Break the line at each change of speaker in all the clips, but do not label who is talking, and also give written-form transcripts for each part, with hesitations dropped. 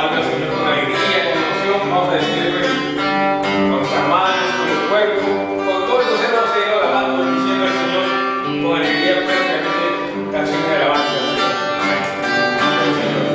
alabando al Señor con alegría, con emoción. Vamos a decirle con nuestras manos, con el cuerpo, con todo el ser, vamos a ir alabando, diciendo al Señor con alegría, prácticamente canciones de alabanza al Señor.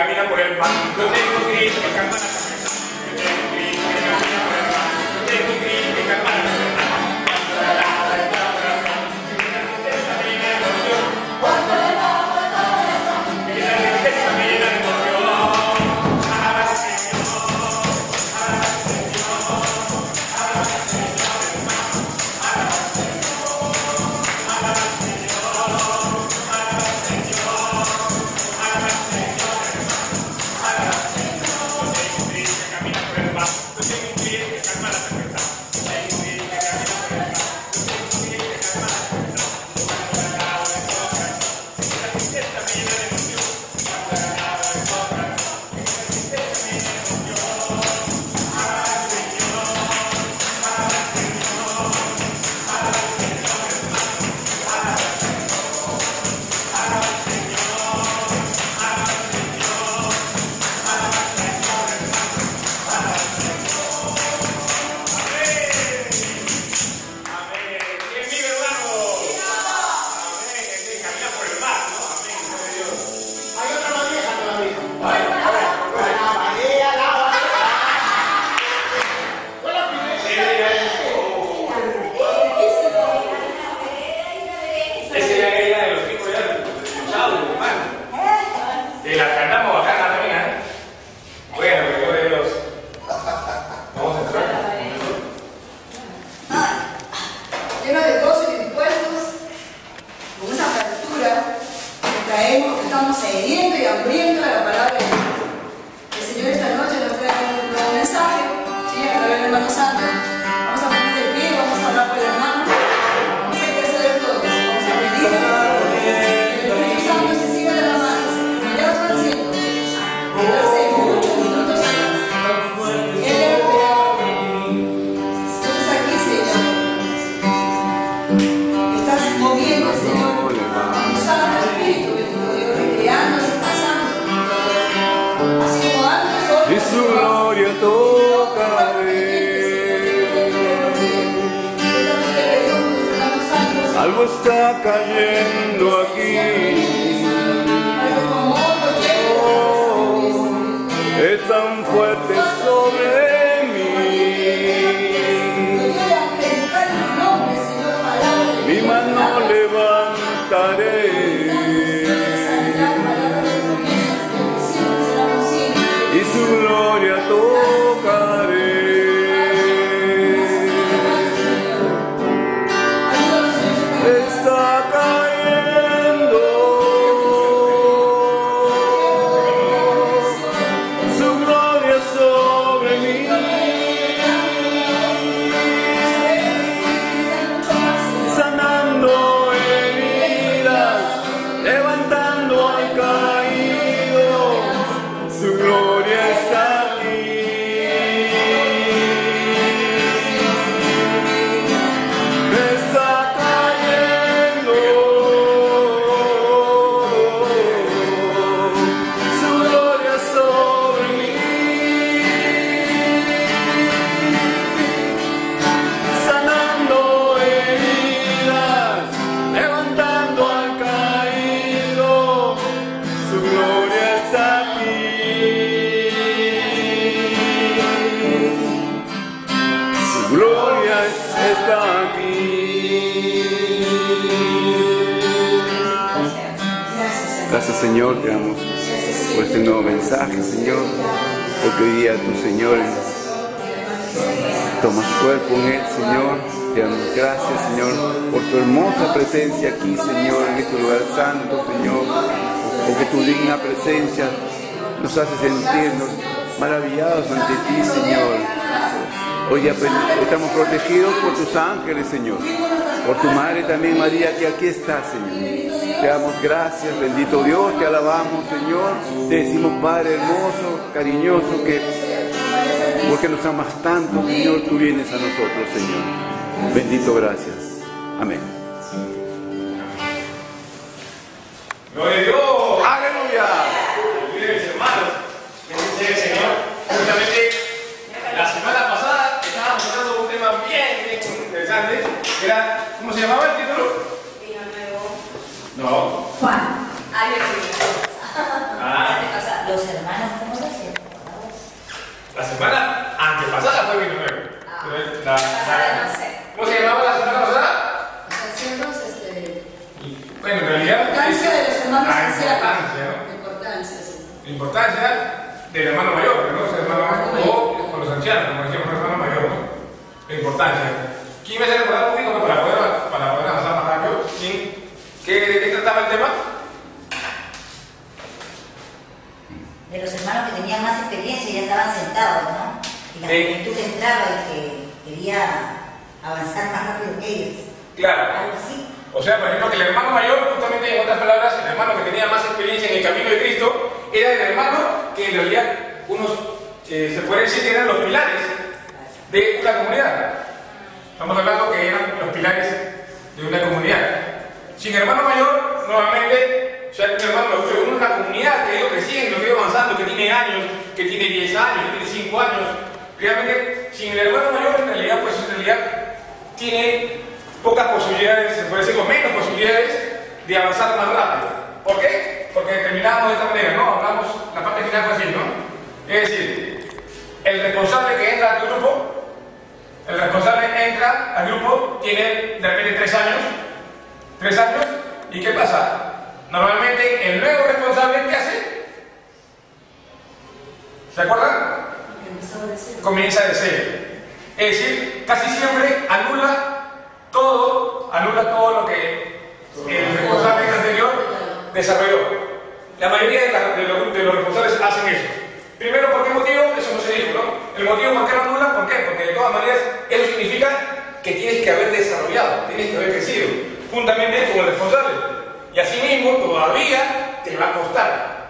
camina por el mar. Yo tengo un Cristo que calma la tempestad. Yo tengo un Cristo que camina por el mar. Yo tengo un Cristo que calma la tempestad. Cuando le bajo el corazón, y la tristeza me llena de emoción. Alaba al Señor, alaba al Señor, alaba al Señor, hermano, alaba al Señor, alaba al Señor, alaba al Señor, alaba al Señor, hermano, alaba al Señor. Yo tengo un Cristo que camina por el mar. Yo tengo un Cristo que calma la tempestad. Yo tengo un Cristo que camina por el mar. Yo tengo un Cristo que calma la tempestad. Cuando le alabo de todo corazón, y la tristeza me llena de emoción. Cuando le alabo de todo corazón, y la tristeza me llena de emoción. Alaba al Señor, alaba al Señor, alaba al Señor, hermano, alaba al Señor, alaba al Señor, alaba al Señor, alaba al Señor, hermano, alaba al Señor. Amén. Amén. ¿Quién vive, hermano? Amén. El que camina por el mar, ¿no? Amén. Gloria a Dios.
Hay otra María todavía.
Ay, a ver.
La María, la María. Fue la primera.
Esa ya es la de los tipos ya usados, hermano. Y la cantamos acá también, ¿eh? Bueno, que gloria a Dios. Vamos a entrar.
Lleno de gozo y dispuestos, con esa apertura que traemos, que estamos sedientos y hambrientos de la palabra de Dios. El Señor esta noche nos trae un nuevo mensaje, ¿sí? A través del hermano Santo. Vamos a poner de pie, vamos a hablar por el hermano, vamos a interceder todos, vamos a pedir que el Espíritu Santo se siga derramándose, como ya lo está haciendo, desde hace muchos minutos atrás. Él debe esperar. Entonces aquí, Señor, estás moviendo, Señor, tu Santo Espíritu, bendito Dios, recreándose, pasando, así como antes, hoy,
Y su gloria tocaré. Algo está cayendo aquí. Es tan fuerte sobre mí. Mi mano levantaré. Y su gloria tocaré. Está cayendo su gloria sobre mí, sanando heridas, levantando al caído, su gloria está aquí. Está cayendo su gloria sobre mí, sanando heridas, levantando al caído, su gloria está aquí. Su gloria está aquí. Gracias, Señor, te damos por este nuevo mensaje, Señor, porque hoy día tu Señor tomas cuerpo en él, Señor. Te damos gracias, Señor, por tu hermosa presencia aquí, Señor, en este lugar santo, Señor, porque tu digna presencia nos hace sentirnos maravillados ante ti, Señor. Hoy estamos protegidos por tus ángeles, Señor, por tu Madre también, María, que aquí está, Señor. Te damos gracias, bendito Dios, te alabamos, Señor. Te decimos, Padre hermoso, cariñoso, porque nos amas tanto, Señor, tú vienes a nosotros, Señor. Bendito, gracias. Amén.
Gloria a Dios.
¡Aleluya!
Mis hermanos, bendito sea el Señor. Justamente la semana pasada estábamos hablando de un tema bien interesante. Era, ¿cómo se llamaba el título? No.
Juan, año primero.
Ah.
Los hermanos.
la importancia del hermano mayor, ¿no? El hermano, o con los ancianos, como decíamos, el hermano mayor, ¿no? La importancia. ¿Quién me hace recordar un poquito para poder avanzar más rápido? ¿De qué trataba el tema?
De los hermanos que tenían más experiencia y ya estaban sentados, ¿no? Y la juventud que entraba y que quería avanzar más rápido que ellos.
Claro.
Algo así.
O sea, por ejemplo, que el hermano mayor, justamente en otras palabras, el hermano que tenía más experiencia en el camino de Cristo, era el hermano que en realidad se puede decir que eran los pilares de una comunidad. Estamos hablando que eran los pilares de una comunidad. Sin hermano mayor, normalmente, o sea, un hermano mayor en una comunidad que ha ido creciendo, que ha ido avanzando, que tiene años, que tiene 10 años, que tiene 5 años, realmente, sin el hermano mayor, en realidad, tiene pocas posibilidades, se puede decir, o menos posibilidades de avanzar más rápido. ¿Por qué? Porque terminamos de esta manera, ¿no? Hablamos, la parte final fue así, ¿no? Es decir, el responsable que entra al grupo, tiene de repente 3 años, ¿y qué pasa? Normalmente el nuevo responsable, ¿qué hace? ¿Se acuerdan? Comienza de cero. Es decir, casi siempre anula todo lo que el responsable anterior desarrolló. La mayoría de los responsables hacen eso. Primero, ¿por qué motivo? Eso no se dijo, ¿no? El motivo por qué lo anulan, ¿por qué? Porque de todas maneras eso significa que tienes que haber desarrollado, tienes que haber crecido, juntamente con el responsable. Y asimismo, todavía te va a costar.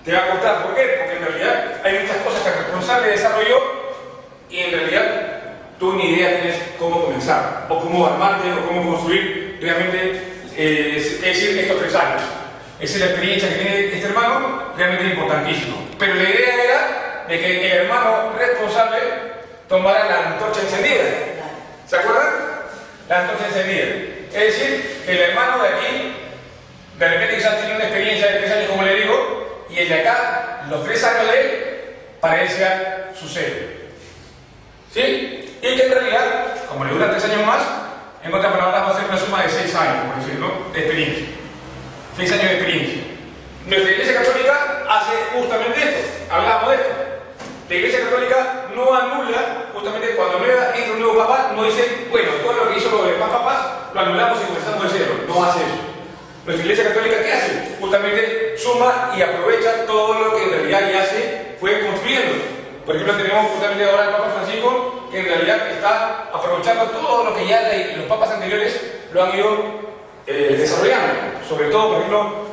Te va a costar, ¿por qué? Porque en realidad hay muchas cosas que el responsable desarrolló y en realidad tú ni idea tienes cómo comenzar, o cómo armarte, o cómo construir realmente, es decir, estos 3 años. Esa es la experiencia que tiene este hermano, realmente importantísimo. Pero la idea era de que el hermano responsable tomara la antorcha encendida. ¿Se acuerdan? La antorcha encendida. Es decir, que el hermano de aquí, de repente quizás tiene una experiencia de 3 años, como le digo, y el de acá, los 3 años de él, para él sea su cero. ¿Sí? Y que en realidad, como le dura 3 años más, en otras palabras va a ser una suma de 6 años, por decirlo, de experiencia. 6 años de experiencia. Nuestra Iglesia Católica hace justamente esto, hablamos de esto. La Iglesia Católica no anula, justamente cuando entra un nuevo papa, no dice, bueno, todo lo que hizo los demás papas lo anulamos y comenzamos de cero. No hace eso. Nuestra Iglesia Católica, ¿qué hace? Justamente suma y aprovecha todo lo que en realidad ya se fue construyendo. Por ejemplo, tenemos justamente ahora el Papa Francisco, que en realidad está aprovechando todo lo que ya los papas anteriores lo han ido desarrollando. Sobre todo, por ejemplo,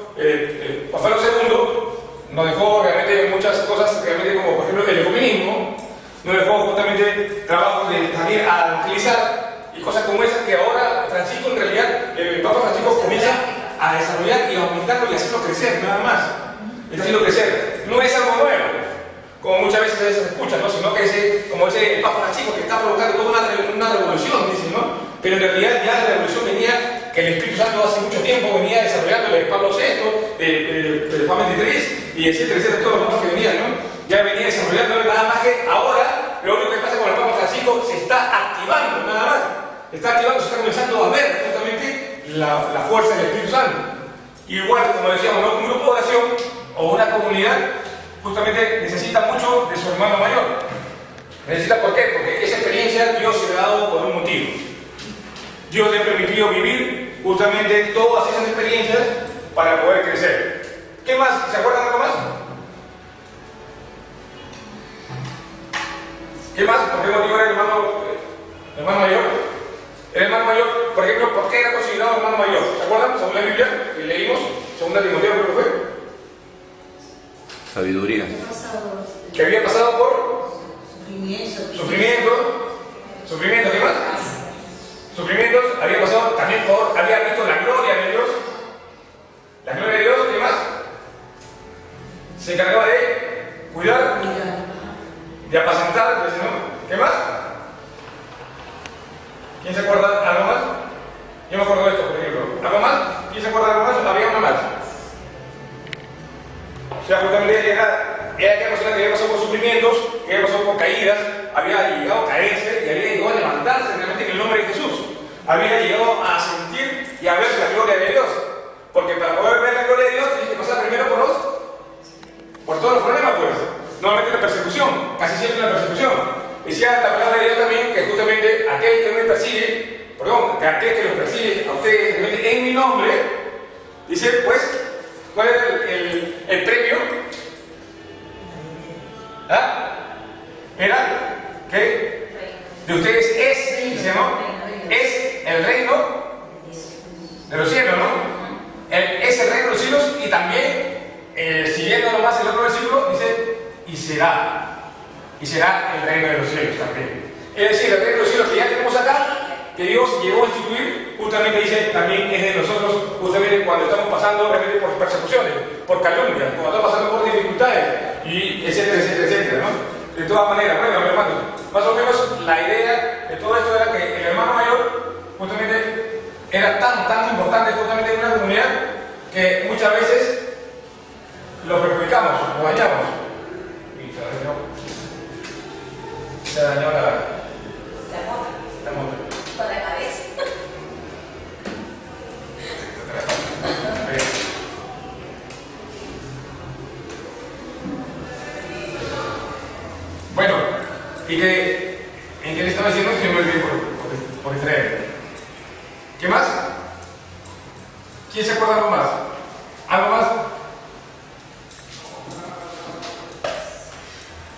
Juan Pablo II nos dejó realmente muchas cosas, realmente como por ejemplo el ecumenismo, nos dejó justamente trabajos de también a utilizar y cosas como esas que ahora Francisco, en realidad, el Papa Francisco comienza a desarrollar y a aumentarlo y hacerlo crecer, nada más. Está haciendo crecer. No es algo nuevo, como muchas veces se escucha, ¿no? Sino que es, como dice el Papa Francisco, que está provocando toda una revolución, dice, ¿no? Pero en realidad ya la revolución venía, que el Espíritu Santo hace mucho tiempo venía desarrollando de Pablo VI, de Juan XXIII, y etcétera, todos los papas que venían, ¿no? Ya venía desarrollando, nada más que ahora, lo único que pasa con el Papa Francisco, se está activando, nada más. Está activando, se está comenzando a ver justamente la fuerza del Espíritu Santo. Igual, como decíamos, ¿no? Un grupo de oración o una comunidad justamente necesita mucho de su hermano mayor. Necesita, ¿por qué? Porque esa experiencia Dios se le ha dado por un motivo. Dios le ha permitido vivir justamente todas esas experiencias para poder crecer. ¿Qué más? ¿Se acuerdan algo más? ¿Qué más? ¿Por qué motivo era el hermano mayor? El hermano mayor, por ejemplo, ¿por qué era considerado hermano mayor? ¿Se acuerdan? Según la Biblia que leímos, según Timoteo, creo que fue.
Sabiduría.
Que había pasado por sufrimiento, ¿qué más? Sufrimientos, había pasado también por, había visto la gloria de Dios. La gloria de Dios, ¿qué más? Se encargaba de cuidar, de apacentar, ¿no? ¿Qué más? ¿Quién se acuerda algo más? Yo me acuerdo de esto, por ejemplo. ¿Algo más? ¿Quién se acuerda algo más? Había una más. O sea, justamente era aquella persona que había pasado por sufrimientos, que había pasado por caídas, había llegado a caerse y había llegado a levantarse realmente en el nombre de Jesús. Había llegado a sentir y a ver la gloria de Dios. Porque para poder ver la gloria de Dios tienes que pasar primero por los por todos los problemas, pues. Normalmente la persecución, casi siempre la persecución. Decía la palabra de Dios también que justamente aquel que me persigue, perdón, que aquel que los persigue a ustedes en mi nombre, dice, pues, ¿cuál es el premio? ¿Ah? Era que de ustedes es, dice, ¿no? Es el reino de los cielos, ¿no? Es el reino de los cielos y también, siguiendo nomás el otro versículo, dice, y será el reino de los cielos también. Es decir, el reino de los cielos que ya tenemos acá, que Dios llegó a instituir, justamente dice, también es de nosotros, justamente cuando estamos pasando realmente por persecuciones, por calumnias, cuando estamos pasando por dificultades, y etcétera, etcétera, etcétera, ¿no? De todas maneras, bueno, mi hermano, más o menos la idea de todo esto era que el hermano mayor, justamente, era tan importante justamente en una comunidad que muchas veces lo perjudicamos, lo dañamos. Y se dañó la moto.
Con la cabeza.
Bueno, y que en qué le estaba diciendo que me olvidé por distraer. ¿Qué más? ¿Quién se acuerda algo más? ¿Algo más?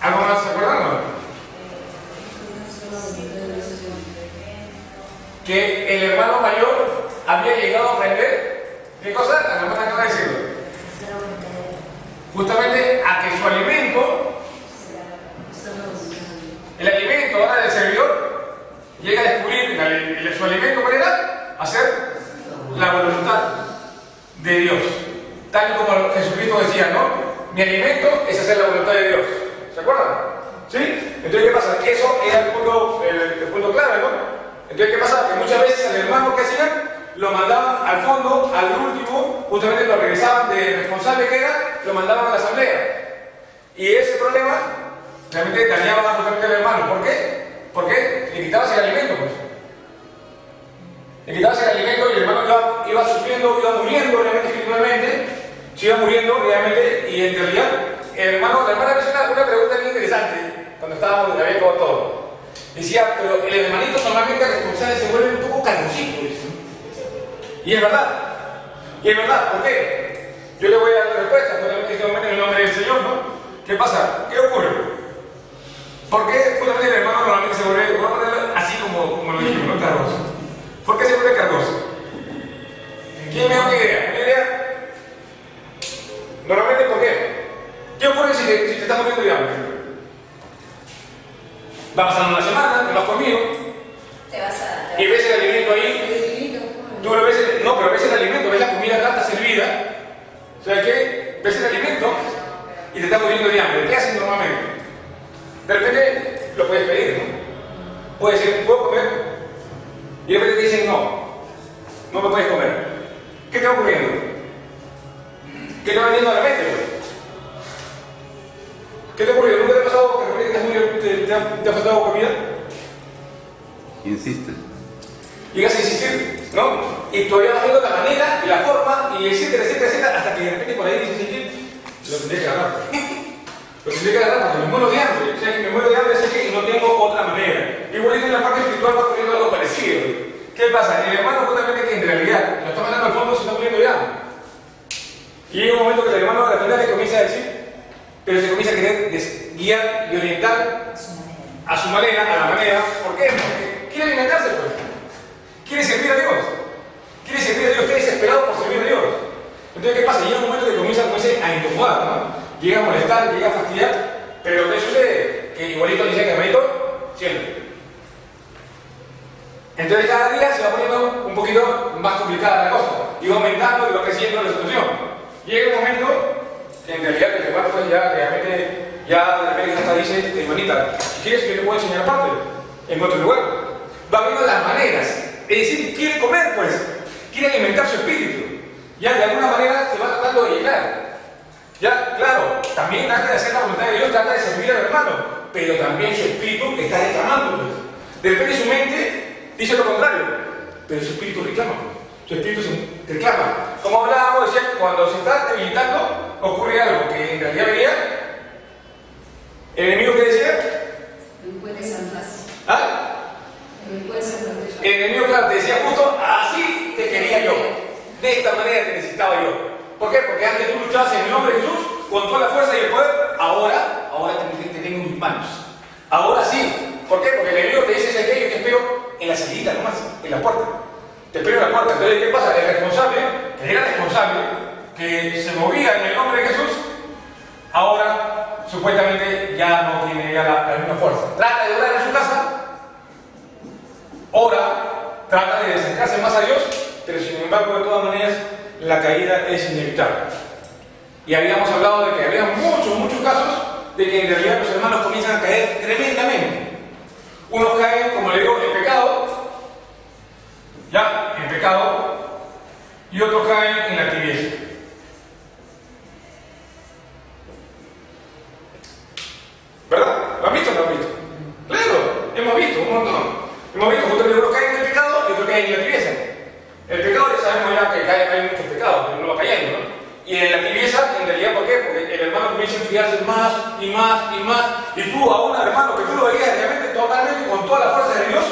¿Algo más se acuerdan? ¿No? Que el hermano mayor había llegado a aprender, ¿qué cosa? La hermana acaba de decirlo. Justamente a que su alimento, el alimento ahora del servidor, llega a descubrir su alimento, ¿cuál era? Hacer la voluntad de Dios. Tal como Jesucristo decía, ¿no? Mi alimento es hacer la voluntad de Dios. ¿Se acuerdan? ¿Sí? Entonces, ¿qué pasa? Que eso era el punto clave, ¿no? Entonces, ¿qué pasa? Que muchas veces al hermano que hacían, lo mandaban al fondo, al último, justamente lo regresaban de responsable que era, lo mandaban a la asamblea. Y ese problema realmente dañaba justamente al hermano. ¿Por qué? Porque le quitabas el alimento, pues. Le quitabas el alimento y el hermano iba sufriendo, iba muriendo realmente espiritualmente, se iba muriendo realmente, y en realidad, la hermana me hizo una pregunta bien interesante cuando estábamos, había acabado todo. Decía, pero el hermanito normalmente responsable se vuelve un poco calmosito. Y es verdad. Y es verdad, ¿por qué? Yo le voy a dar la respuesta, en este momento en el nombre del Señor, ¿no? ¿Qué pasa? ¿Qué ocurre? ¿Por qué justamente el hermano normalmente se vuelve, vamos a ponerlo así como lo dijimos, ¿no? Cargoso? ¿Por qué se vuelve cargoso? ¿Quién me da una idea? ¿Una idea? Normalmente, ¿por qué? ¿Qué ocurre si te estás muriendo de hambre? Va pasando una semana, te vas conmigo, y ves el alimento ahí, tú lo ves, pero ves el alimento, ves la comida acá, está servida, ¿sabes qué? Ves el alimento y te estás muriendo de hambre. ¿Qué haces normalmente? De repente lo puedes pedir, ¿no? Puedes decir, ¿puedo comer? Y de repente te dicen, no me puedes comer. ¿Qué te va ocurriendo? ¿Qué te va viniendo a la mente? ¿Qué te ha ocurrido? ¿Nunca te ha pasado que te ha faltado comida?
Insiste.
Llegas a insistir, ¿no? Y todavía vas viendo la manera y la forma, y etcétera, etcétera, etcétera, hasta que de repente por ahí dices, lo tendré que agarrar. Lo tendré que agarrar porque me muero de hambre. O sea, que me muero de hambre, sé que no tengo otra manera. Igualito en la parte espiritual va ocurriendo algo parecido. ¿Qué pasa? El hermano justamente que en realidad lo está mandando al fondo se está muriendo de hambre. Y llega un momento que el hermano a la final le comienza a decir, pero se comienza a querer guiar y orientar a su manera, a la manera. ¿Por qué? Porque quiere alimentarse, pues. Quiere servir a Dios. Quiere servir a Dios. Está desesperado por servir a Dios. Entonces, ¿qué pasa? Llega un momento que comienza a incomodar, ¿no? Llega a molestar, llega a fastidiar. Pero ¿qué sucede? Que igualito le dice que hermanito, siempre. Entonces, cada día se va poniendo un poquito más complicada la cosa. Y va aumentando y va creciendo la situación. Llega un momento que en realidad el hermano pues ya realmente hasta dice, hermanita, si quieres que yo te puedo enseñar aparte, en otro lugar. Va viendo las maneras, es decir, quiere comer pues, quiere alimentar su espíritu. Ya de alguna manera se va tratando de llenar. Ya, claro, también trata de hacer la voluntad de Dios, trata de servir al hermano, pero también su espíritu está reclamando pues. De repente su mente dice lo contrario, pero su espíritu reclama pues. Su espíritu se reclama. Como hablábamos, decía, cuando se está debilitando, ocurre algo que en realidad venía en la salida nomás, en la puerta. Te espero en la puerta. Entonces, ¿qué pasa? El responsable, que era responsable, que se movía en el nombre de Jesús, ahora supuestamente ya no tiene ya la misma fuerza. Trata de orar en su casa, ora, trata de acercarse más a Dios, pero sin embargo, de todas maneras, la caída es inevitable. Y habíamos hablado de que había muchos casos de que en realidad los hermanos comienzan a caer tremendamente. Unos caen, como le digo, en pecado, y otros caen en la tibieza. ¿Verdad? ¿Lo han visto o no lo han visto? Claro, hemos visto un montón. Hemos visto que unos caen en el pecado y otros caen en la tibieza. El pecado ya sabemos ya que hay muchos pecados, pero uno va cayendo, ¿no? Y en la tibieza, en realidad, ¿por qué? Porque el hermano comienza a enfriarse más y más y más. Y tú, a un hermano que tú lo veías realmente totalmente con toda la fuerza de Dios,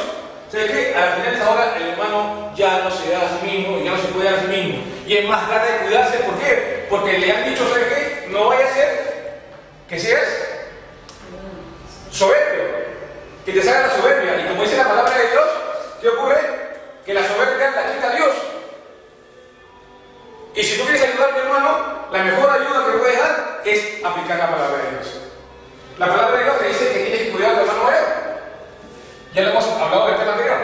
¿sabes qué? Al final de esa hora, el hermano ya no se da a sí mismo, ya no se puede dar a sí mismo. Y es más, trata de cuidarse. ¿Por qué? Porque le han dicho, ¿sabes qué? No vaya a ser que seas soberbio, que te salga la soberbia. Y como dice la palabra de Dios, ¿qué ocurre? Que la soberbia la quita Dios. Y si tú quieres ayudar a mi hermano, la mejor ayuda que puedes dar es aplicar la palabra de Dios. La palabra de Dios te dice que tienes que cuidar a tu hermano mayor. Ya lo hemos hablado del tema anterior.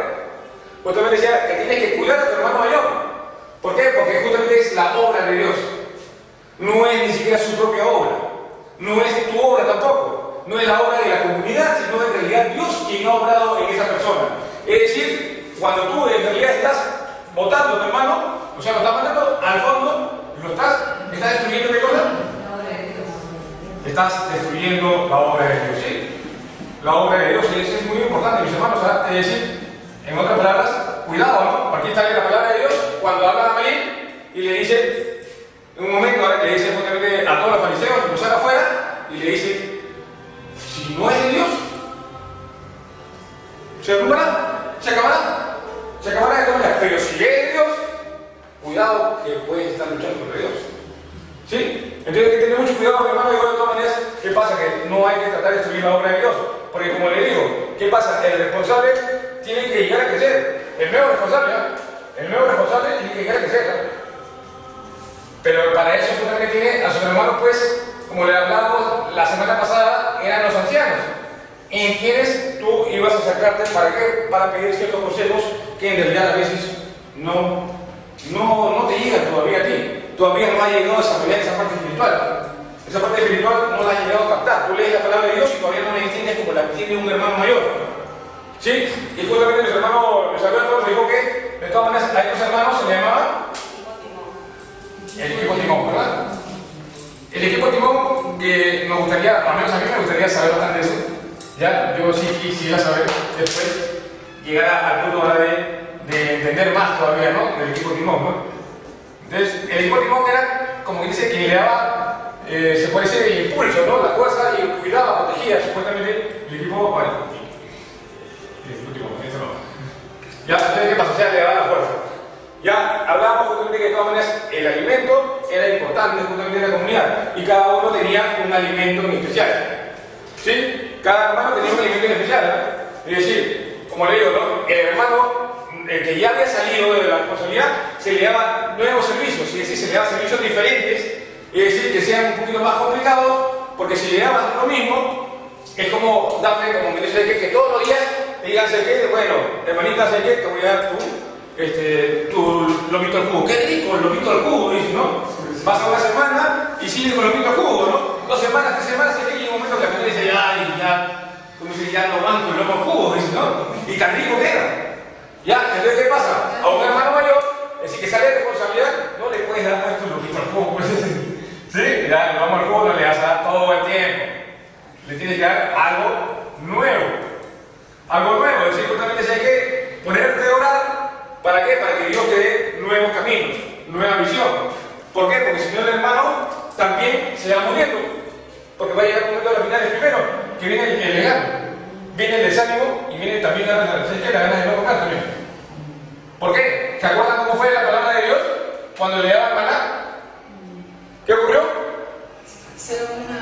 Pues también decía que tienes que cuidar a tu hermano mayor. ¿Por qué? Porque justamente es la obra de Dios. No es ni siquiera su propia obra. No es tu obra tampoco. No es la obra de la comunidad, sino en realidad Dios quien ha obrado en esa persona. Es decir, cuando tú en realidad estás votando a tu hermano, o sea, lo estás mandando, al fondo, estás destruyendo ¿qué cosa? Estás destruyendo la obra de Dios, ¿sí? La obra de Dios es muy importante, mis hermanos, ¿verdad? Es decir, en otras palabras, cuidado, ¿no? Aquí está la palabra de Dios, cuando habla a Malín y le dice, en un momento, ahora le dice justamente a todos los fariseos que lo saca afuera y le dice, si no es de Dios, se derrumbará, se acabará de todas maneras, pero si es de Dios, cuidado que puedes estar luchando contra Dios. ¿Sí? Entonces hay que tener mucho cuidado, mi hermano, y de todas maneras, ¿qué pasa? Que no hay que tratar de destruir la obra de Dios. Porque como le digo, ¿qué pasa? El responsable tiene que llegar a crecer. El nuevo responsable tiene que llegar a crecer, ¿no? Pero para eso justamente tiene a sus hermanos, pues, como le hablamos la semana pasada, eran los ancianos, en quienes tú ibas a acercarte, ¿para qué? Para pedir ciertos consejos que en realidad a veces no te llegan todavía a ti. Todavía no ha llegado a desarrollar esa parte espiritual. Esa parte espiritual no la has llegado a captar. Tú lees la palabra de Dios y todavía no la entiendes como la entiende un hermano mayor. ¿Sí? Y justamente los hermanos, Luis Alberto nos dijo que, de todas maneras, a estos hermanos se le llamaba el equipo Timón, ¿verdad? El equipo Timón, que nos gustaría, al menos a mí me gustaría saber bastante de eso. Ya, yo sí quisiera saber después llegar al punto ahora de entender más todavía, ¿no? Del equipo Timón, ¿no? Entonces, el equipo Timón era, como que dice, que le daba, se puede decir, el impulso, ¿no? La fuerza y cuidaba, protegía, supuestamente, el equipo, bueno, el equipo Timón, eso no. Ya, entonces, ¿qué pasa? O sea, le daba la fuerza. Ya hablábamos justamente que de todas maneras el alimento era importante justamente en la comunidad y cada uno tenía un alimento en especial. ¿Sí? Cada hermano tenía un alimento en especial, ¿no? Es decir, como le digo, ¿no? El hermano, el que ya había salido de la responsabilidad, se le daba nuevos servicios, es decir, se le daba servicios diferentes, es decir, que sean un poquito más complicados, porque si le dabas lo mismo, es como darle, como me dice, que todos los días te digan, ¿sabes qué? Bueno, hermanita, ¿sabes qué? Te voy a dar tu lomito al jugo. Qué rico el lomito al jugo, dice, ¿no? Vas a una semana y sigues con el lomito al jugo, ¿no? 2 semanas, 3 semanas, y llega un momento que la gente dice, como dice, ya no banco el lomo al jugo, dice, ¿no? Y tan rico que era. ¿Ya? Entonces, ¿qué pasa? A un hermano mayor, es decir, que sale de responsabilidad, no le puedes dar esto lomito al jugo, pues, ¿sí? Ya, el lomo al jugo no le vas a dar todo el tiempo. Le tienes que dar algo nuevo. Algo nuevo, es decir, justamente si hay que ponerte a orar. ¿Para qué? Para que Dios te dé nuevos caminos, nueva visión. ¿Por qué? Porque si no, el hermano también se va muriendo. Porque va a llegar un momento a las finales primero, que viene el legado, viene el desánimo y viene también la ganas de no tocar también. ¿Por qué? ¿Se acuerdan cómo fue la palabra de Dios cuando le daban maná? ¿Qué ocurrió?
Hicieron una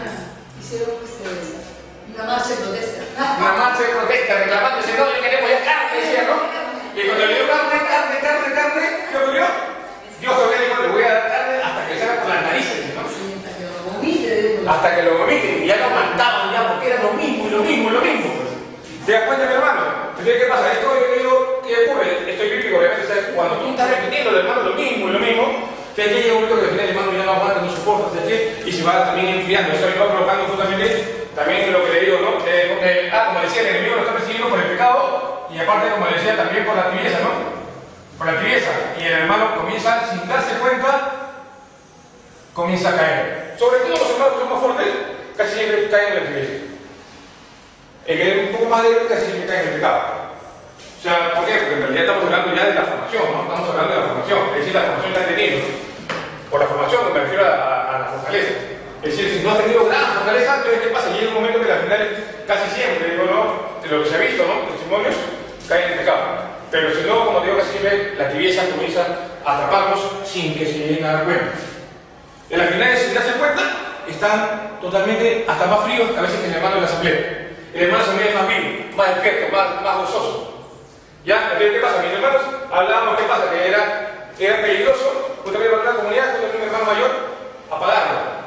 marcha de protesta.
Una marcha de protesta, reclamando, no le queremos ya carne, decía, ¿no? Y cuando le dio carne, ¿qué ocurrió? Dios todavía dijo, le voy a dar carne hasta que salga por las narices, ¿no? Hasta que lo vomiten. Y ya lo mataban ya, porque era lo mismo. ¿Te das cuenta, mi hermano? Entonces, ¿qué pasa? Esto yo digo, ¿qué ocurre? Esto es bíblico, obviamente. ¿Sabes? Cuando tú estás repitiendo, hermano, lo mismo, que llega un momento que al final el hermano ya no aguanta, no soporta, ¿sabes? Y se va también enfriando. Eso le va provocando justamente también lo que le digo, ¿no? Como decía, el enemigo lo está persiguiendo por el pecado y aparte, como le decía, también por la tibieza, ¿no? Por la tibieza. Y el hermano comienza, sin darse cuenta, comienza a caer. Sobre todo los hermanos que son más fuertes, casi siempre caen en la tibieza. El que es un poco más débil casi siempre cae en el pecado. O sea, ¿por qué? Porque en realidad estamos hablando ya de la formación, ¿no? Estamos hablando de la formación. Es decir, la formación que han tenido. Por la formación me refiero a la fortaleza. Es decir, si no has tenido gran fortaleza, entonces ¿qué pasa? Llega un momento que al final, casi siempre, digo, ¿no? De lo que se ha visto, ¿no? Testimonios, caen en el pecado. Pero si no, como digo, casi siempre la tibieza comienza a atraparnos sin que se lleguen a dar cuenta. En las finales, sin darse cuenta, están totalmente hasta más fríos a veces que el hermano de la asamblea. El hermano de la asamblea es más vivo, más despierto, más gozoso. ¿Ya? Entonces, ¿qué pasa? Mis hermanos hablábamos, ¿qué pasa? Que era peligroso, justamente para una comunidad, justamente un hermano mayor, apagarlo.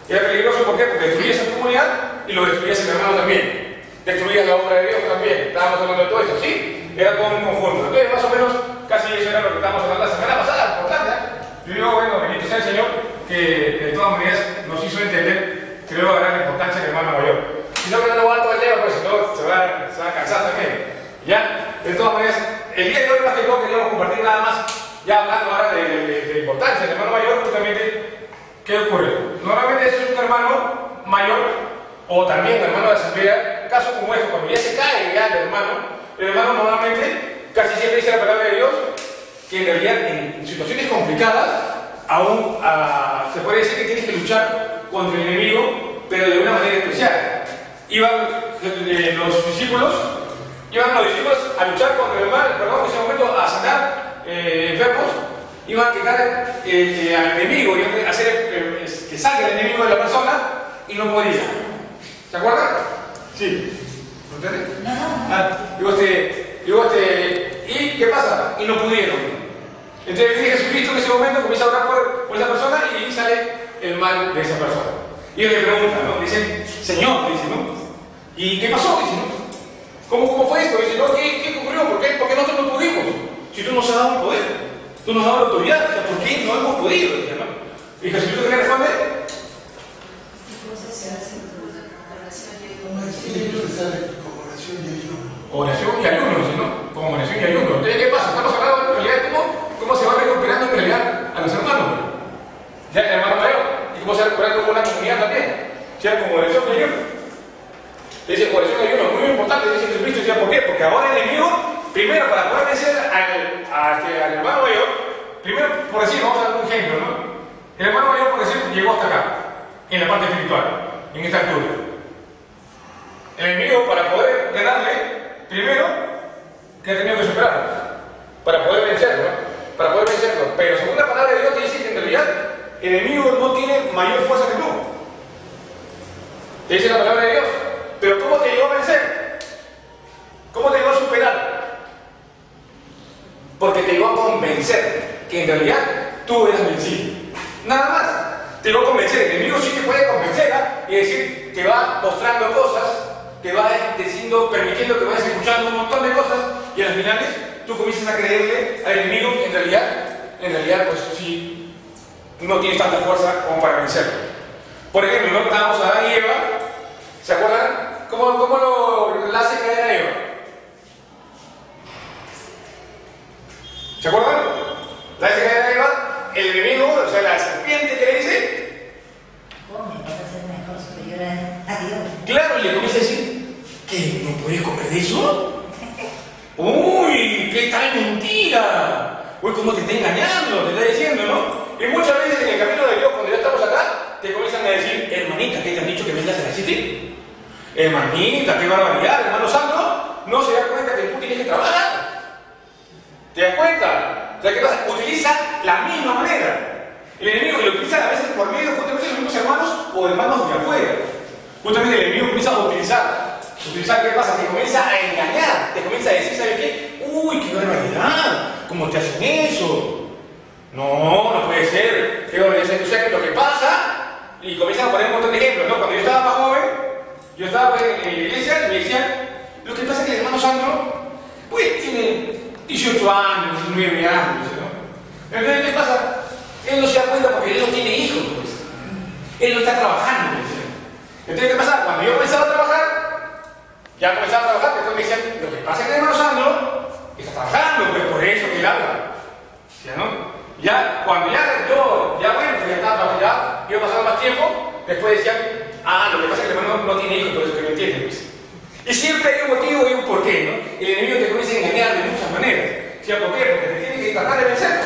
Era peligroso, ¿por qué? Porque destruías a tu comunidad y lo destruías el hermano también. Destruías la obra de Dios también. Estábamos hablando de todo eso, ¿sí? Era todo un conjunto. Entonces, más o menos, casi eso era lo que estábamos hablando la semana pasada, importante, ¿eh? Yo digo, bueno, bendito sea el Señor, que de todas maneras nos hizo entender, creo, la gran importancia del hermano mayor. Si no, que no lo aguanto el tema, pues si no, se va a cansar también. ¿Ya? De todas maneras, el día de hoy, más que todo, queríamos compartir nada más, ya hablando ahora de importancia del hermano mayor, justamente. ¿Qué ocurre? Normalmente ese es un hermano mayor o también un hermano de asamblea, casos como este, cuando ya se cae ya el hermano normalmente casi siempre dice la palabra de Dios que en realidad en situaciones complicadas aún se puede decir que tienes que luchar contra el enemigo, pero de una manera especial. Iban los discípulos a luchar contra el mal, perdón, en ese momento a sanar enfermos. Iban a quitar al enemigo, iban a hacer que salga el enemigo de la persona y no podía. ¿Se acuerdan? Sí. ¿No entiendes? No. ¿Y qué pasa? Y no pudieron. Entonces Jesucristo en ese momento comienza a orar por esa persona y sale el mal de esa persona. Y ellos le preguntan, ¿no? Dicen, Señor, dice, ¿no? ¿Y qué pasó? Dice, ¿no? ¿Cómo fue esto? Dice, no, ¿qué ocurrió? ¿Por qué nosotros no pudimos? Si tú nos has dado el poder. Tú nos has dado la autoridad, o sea, ¿por qué no hemos podido? ¿No? Y Jesucristo le responde. Oración y ayuno, ¿no? Como oración y ayuno. Entonces, ¿qué pasa? Estamos hablando en realidad cómo se va recuperando en realidad a los hermanos. Ya el hermano mayor. Y cómo se va recuperando como una comunidad también. O sea, como oración y ayuno. Dice, oración y ayuno, muy importante, dice Jesucristo. Decía, ¿por qué? Porque ahora el enemigo, primero, para poder vencer al hermano mayor, primero, por decir, vamos a dar un ejemplo, ¿no? El hermano mayor, por decir, llegó hasta acá, en la parte espiritual, en esta altura. El enemigo, para poder ganarle, primero, ¿qué ha tenido que superar? Para poder vencerlo, ¿no? Para poder vencerlo. Pero según la palabra de Dios te dice que en realidad el enemigo no tiene mayor fuerza que tú. Te dice la palabra de Dios. Pero ¿cómo te llegó a vencer? ¿Cómo te llegó a superar? Porque te llegó a convencer que en realidad tú eres vencido. Nada más. Te llegó a convencer. El enemigo sí te puede convencer, ¿eh? Y decir, te va mostrando cosas, te va diciendo, permitiendo que vayas escuchando un montón de cosas y al final tú comienzas a creerle al enemigo que en realidad pues sí, no tienes tanta fuerza como para vencerlo. Por ejemplo, ¿no? Estábamos a Adán y Eva. ¿Se acuerdan? ¿Cómo lo hace caer a Eva? ¿Se acuerdan? La hace caer a Eva, el enemigo, o sea, la serpiente que le dice.
Come, vas a ser mejor superior a Dios.
Claro, y le comienza a decir, ¿qué? ¿No puedes comer de eso? ¡Uy! ¡Qué tal mentira! Uy, ¿cómo te está engañando? Te está diciendo, ¿no? Y muchas veces en el camino de Dios, cuando ya estamos acá, te comienzan a decir, hermanita, ¿qué te han dicho que vengas a la City? Hermanita, qué barbaridad, hermano santo, no se da cuenta que tú tienes que trabajar. ¿Te das cuenta? O sea, ¿qué pasa? Utiliza la misma manera. El enemigo lo utiliza a veces por medio justamente de los mismos hermanos o hermanos de afuera. Justamente el enemigo comienza a utilizar Entonces, ¿sabes qué pasa? Te comienza a engañar, te comienza a decir, ¿sabes qué? Uy, qué barbaridad, ¿cómo te hacen eso? No, no puede ser, qué barbaridad. O sea, que lo que pasa, y comienzan a poner un montón de ejemplos, ¿no? Cuando yo estaba más joven, yo estaba en la iglesia y me decían, lo que pasa es que el hermano Sandro, pues tiene 18 años, 19 años, ¿no? Entonces, ¿qué pasa? Él no se da cuenta porque él no tiene hijos, pues. Él no está trabajando, pues. Entonces, ¿qué pasa? Cuando yo comenzaba a trabajar, ya comenzaba a trabajar, después me decían, lo que pasa es que el hermano Sandro está trabajando, pues por eso que él habla. ¿Sí, no? Ya, cuando yo iba pasando más tiempo, después decían, lo que pasa es que el hermano no tiene hijos, por eso que no entienden, pues. Y siempre hay un motivo y un porqué, ¿no? El enemigo te comienza a engañar de muchas maneras. ¿Sí? ¿Por qué? Porque te tiene que tratar de vencer.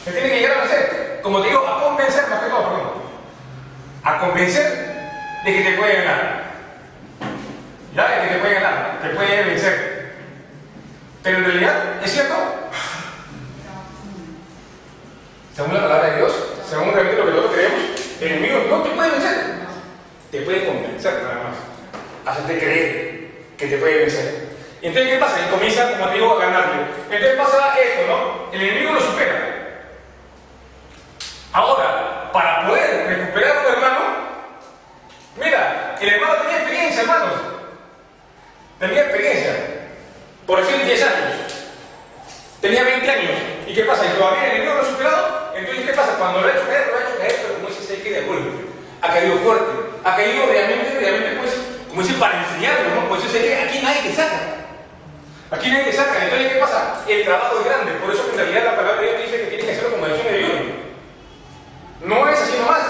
Te tiene que llegar a vencer. Como te digo, a convencer, más que todo, perdón. A convencer de que te puede ganar. ¿Ya? De que te puede ganar, te puede vencer. Pero en realidad, ¿es cierto? Según la palabra de Dios, según realmente lo que nosotros creemos, el enemigo no te puede vencer. Te puede convencer nada más. Hacerte creer que te puede vencer. Y entonces, ¿qué pasa? Él comienza, como te digo, a ganarle. Entonces pasa esto, ¿no? El enemigo lo supera. Ahora, para poder recuperar a un hermano, mira, el hermano tenía experiencia, hermanos. Tenía experiencia. Por decir 10 años. Tenía 20 años. ¿Y qué pasa? Y todavía el enemigo lo ha superado. Entonces, ¿qué pasa? Cuando lo ha hecho caer, pero como dice, se queda de golpe. Ha caído fuerte. Ha caído realmente, pues, como dice, para enfriarlo, ¿no? Pues yo sé que aquí nadie te saca. Aquí nadie te saca. Entonces, ¿qué pasa? El trabajo es grande. Por eso que en realidad la palabra de Dios dice que tienes que hacerlo como acción de Dios. No es así nomás.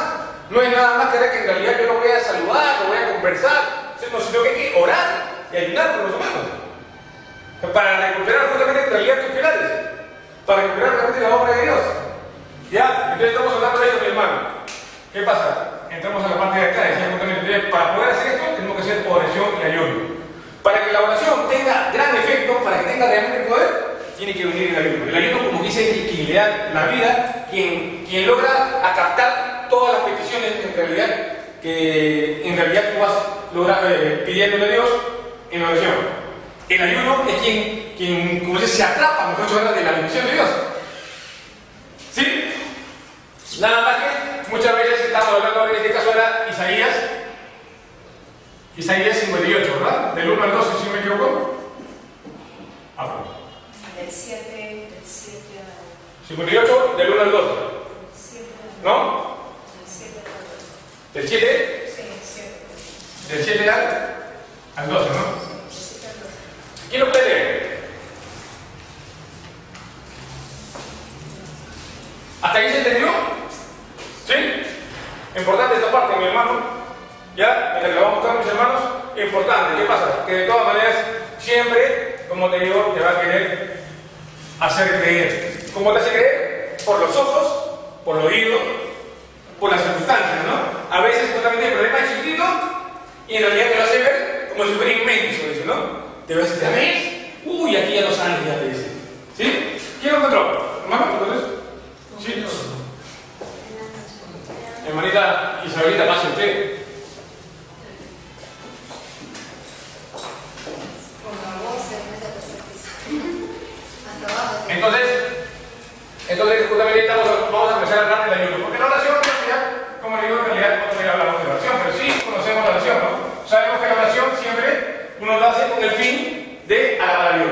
No es nada más que en realidad yo no voy a saludar, no voy a conversar, sino que hay que orar y ayudar por los hermanos. Para recuperar justamente en realidad tus pilares. Para recuperar realmente la obra de Dios. ¿Ya? Entonces estamos hablando de eso, mi hermano. ¿Qué pasa? Entramos a la parte de acá, decía justamente, para poder hacer esto tenemos que hacer oración y ayuno. Para que la oración tenga gran efecto, para que tenga realmente poder, tiene que venir el ayuno. El ayuno, como dice, es quien le da la vida, quien logra captar todas las peticiones que en realidad tú vas pidiéndole a Dios en oración. El ayuno es quien como dice, se atrapa, mejor dicho, de la bendición de Dios. ¿Sí? Nada más que muchas veces estamos hablando, en este caso era Isaías 58, ¿verdad? Del 1 al 12, si no me equivoco.
Del 7 al
58, del 1 al 12.
7.
¿No?
Del 7 al 12.
¿Del 7?
Sí, 7.
Del 7 al 12, ¿no?
Sí, 7 al 12.
¿Quién lo puede leer? ¿Hasta ahí se entendió? ¿Sí? Importante esta parte, mi hermano. ¿Ya? Mientras que lo vamos a buscar, mis hermanos, importante. ¿Qué pasa? Que de todas maneras, siempre, como te digo, te va a querer hacer creer. ¿Cómo te hace creer? Por los ojos, por los oídos, por las circunstancias, ¿no? A veces justamente el problema es chiquitito y en realidad te lo hace ver como si fuera inmenso, ¿no? Te va a decir, ¿ya ves? Uy, aquí ya no sales, ya te dice. ¿Sí? ¿Quién lo encontró? ¿Hermano? ¿Entonces? ¿Sí? Hermanita Isabelita, pase usted. Entonces justamente vamos a empezar a hablar del ayuno. Porque la oración, en realidad, como le digo, en realidad no hablamos de oración, pero sí conocemos la oración, ¿no? Sabemos que la oración siempre uno la hace con el fin de alabar a Dios.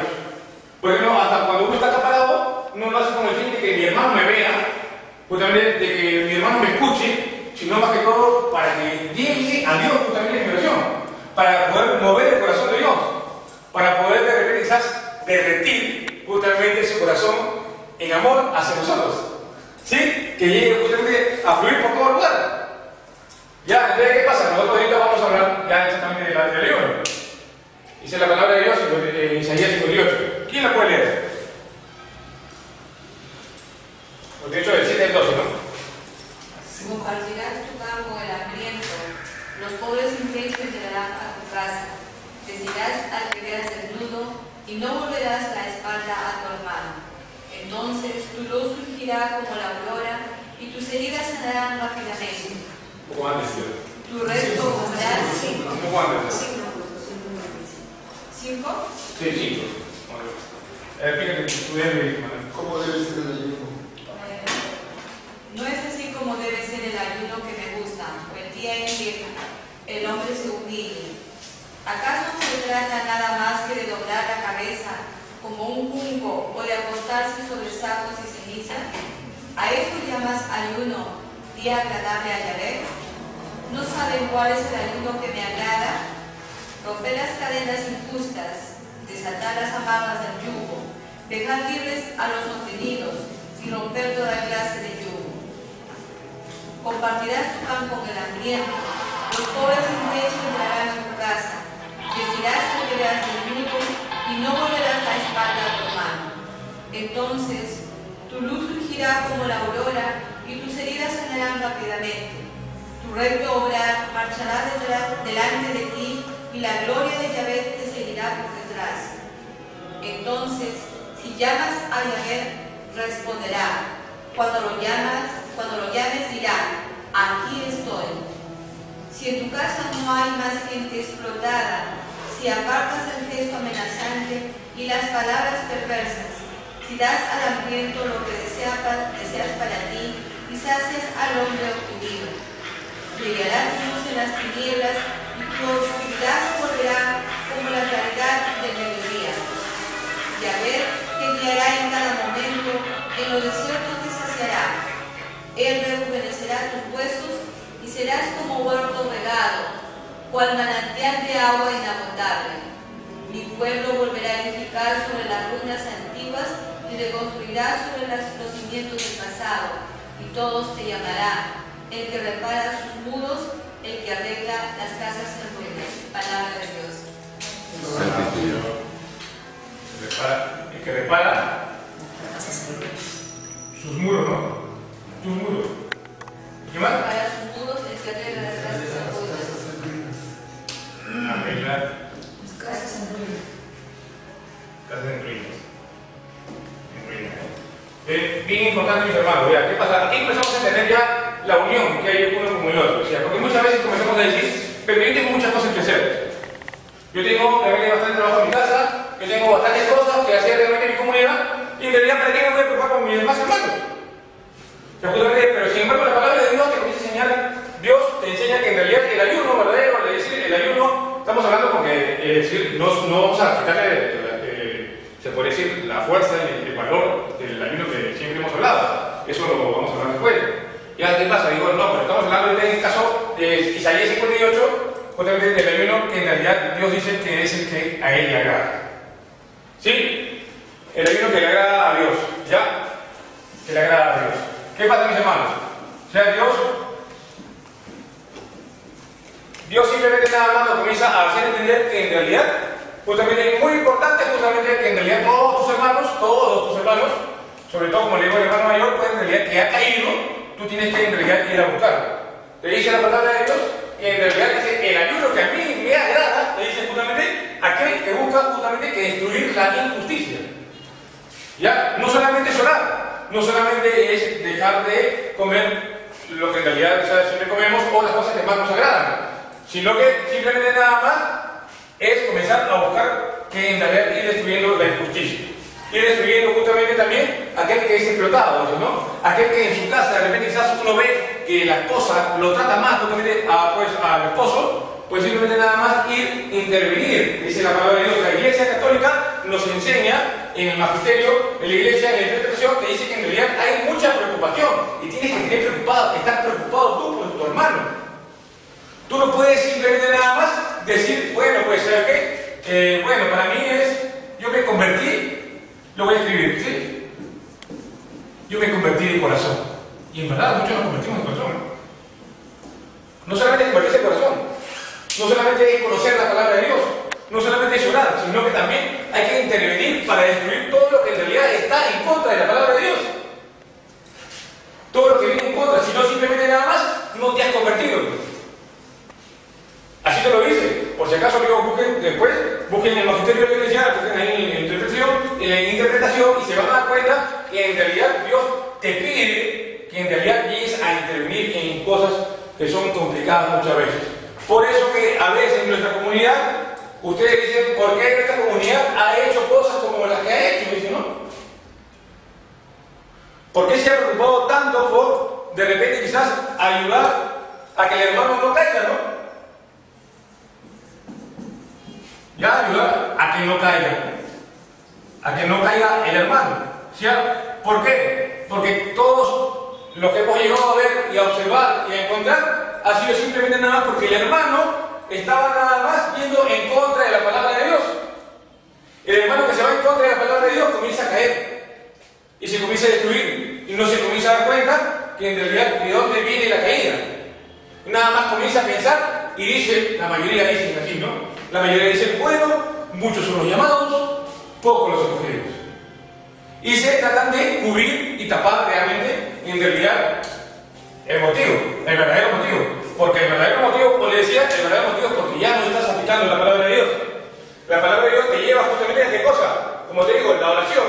Por ejemplo, hasta cuando uno está acaparado, uno lo hace con el fin de que mi hermano me vea, justamente de que mi hermano me escuche, sino más que todo para que llegue a Dios justamente en mi oración, para poder mover el corazón de Dios, para poder de repente quizás derretir justamente su corazón en amor hacia nosotros, ¿sí? Que llegue justamente a fluir por todo lugar. Ya, entonces, ¿qué pasa? Nosotros ahorita vamos a hablar ya exactamente del ayuno. Dice la palabra de Dios en Isaías 58. ¿Quién la puede leer? De hecho, del 7 al 12, ¿no?
Compartirás tu campo el hambriento, los pobres infelices llegarán a tu casa. Decirás al que veas desnudo y no volverás la espalda a tu hermano. Entonces tu luz surgirá como la aurora y tus heridas sanarán rápidamente.
¿Cómo antes?
Tu resto obrar
¿Cómo antes?
5?
Sí, 5. Fíjate, tú debes,
¿Cómo debe ser el ayuno?
No es así como debe ser el ayuno que me gusta, o el día en que el hombre se humille. ¿Acaso no se trata nada más que de doblar la cabeza como un junco o de acostarse sobre sacos y cenizas? ¿A eso llamas ayuno, día agradable a Yahvé? ¿No saben cuál es el ayuno que me agrada? Romper las cadenas injustas, desatar las amarras del yugo, dejar libres a los oprimidos y romper toda clase de yugo. Compartirás tu pan con el hambriento, los pobres sin techo entrarán en tu casa, vestirás y beberás desnudo y no volverás la espalda a tu hermano. Entonces tu luz surgirá como la aurora y tus heridas sanarán rápidamente. Tu recto obrar marchará delante de ti y la gloria de Yahvé te seguirá por detrás. Entonces, si llamas a Yahvé, responderá. Cuando lo llames dirá, aquí estoy. Si en tu casa no hay más gente explotada, si apartas el gesto amenazante y las palabras perversas, si das al hambriento lo que deseas para ti y sacias al hombre oprimido, brillará tu luz en las tinieblas y tu oscuridad se volverá como la claridad del mediodía. Yahvé te guiará en cada momento, en los desiertos te saciará. Él rejuvenecerá tus huesos y serás como huerto regado, cual manantial de agua inagotable. Mi pueblo volverá a edificar sobre las ruinas antiguas y reconstruirá sobre los cimientos del pasado, y todos te llamarán el que repara sus muros, el que arregla las casas en ruinas. Palabra de Dios.
el que repara sus muros, ¿no? Sus muros. ¿Qué más?
Repara sus muros, el que arregla las casas en ruinas.
Arreglar
Casas en ruinas.
casas en ruinas. Bien importante, mis hermanos. Vea, ¿qué pasa? Aquí comenzamos a entender ya la unión que hay uno con el otro. ¿Sí? Porque muchas veces comenzamos a decir, pero yo tengo muchas cosas que hacer. Yo tengo realmente bastante trabajo en mi casa, yo tengo bastantes cosas que hacer realmente en mi comunidad, y en realidad, ¿para qué me voy a preocupar con mis demás hermanos? Pero sin embargo, la palabra de Dios te comienza a enseñar, Dios te enseña que en realidad el ayuno verdadero, es decir, el ayuno, estamos hablando porque no vamos a quitarle, se puede decir, la fuerza y el valor del ayuno que siempre hemos hablado. Eso lo vamos a hablar después. Ya, ¿qué pasa? Digo, no, pero estamos hablando en el caso de Isaías 58, justamente del ayuno que en realidad Dios dice que es el que a Él le agrada. ¿Sí? El ayuno que le agrada a Dios. ¿Ya? Que le agrada a Dios. ¿Qué pasa, mis hermanos? O sea, Dios simplemente nada más nos comienza a hacer entender que en realidad, justamente es muy importante, justamente que en realidad todos tus hermanos, sobre todo como le digo al hermano mayor, pues en realidad que ha caído, tú tienes que en realidad ir a buscarlo. Te dice la palabra de Dios, y en realidad dice, el ayuno que a mí me agrada, le dice justamente, aquel que busca justamente que destruir la injusticia. ¿Ya? No solamente es orar, no solamente es dejar de comer lo que en realidad siempre comemos o las cosas que más nos agradan, sino que simplemente nada más es comenzar a buscar que en realidad ir destruyendo la injusticia. Ir destruyendo justamente también aquel que es explotado, ¿no? Aquel que en su casa de repente quizás uno ve que la esposa lo trata más justamente al esposo, pues simplemente nada más intervenir. Dice la palabra de Dios, la Iglesia Católica nos enseña en el magisterio de la Iglesia, en la interpretación, que dice que en realidad hay mucha preocupación y tienes que estar preocupado tú por tu hermano. Tú no puedes simplemente nada más decir, bueno, pues, ¿sabes qué? Bueno, para mí yo me convertí, lo voy a escribir, ¿sí? Yo me convertí de corazón. Y en verdad, muchos nos convertimos de corazón. No solamente es convertirse de corazón, no solamente es conocer la palabra de Dios, no solamente es orar, sino que también hay que intervenir para destruir todo lo que en realidad está en contra de la palabra de Dios. Todo lo que viene en contra, si no simplemente nada más, no te has convertido. Así te lo dice. Por si acaso, amigos, busquen en el magisterio de la Iglesia, busquen ahí en interpretación, y se van a dar cuenta que en realidad Dios te pide que en realidad llegues a intervenir en cosas que son complicadas muchas veces. Por eso que a veces en nuestra comunidad ustedes dicen, ¿por qué esta comunidad ha hecho cosas como las que ha hecho? Dicen, ¿no? ¿Por qué se ha preocupado tanto por, de repente, quizás ayudar a que el hermano no caiga, ¿no? Ya, ayudar a que no caiga el hermano. ¿Sí? ¿Por qué? Porque todos los que hemos llegado a ver y a observar y a encontrar ha sido simplemente nada más porque el hermano estaba nada más yendo en contra de la palabra de Dios. El hermano que se va en contra de la palabra de Dios comienza a caer y se comienza a destruir y no se comienza a dar cuenta que en realidad de dónde viene la caída. Nada más comienza a pensar y dice, la mayoría dicen así, ¿no? La mayoría dicen, bueno, muchos son los llamados, pocos los escogidos. Y se tratan de cubrir y tapar realmente, en realidad, el motivo, el verdadero motivo. Porque el verdadero motivo, como le decía, el verdadero motivo es porque ya no estás aplicando la palabra de Dios. La palabra de Dios te lleva justamente a qué cosa. Como te digo, la oración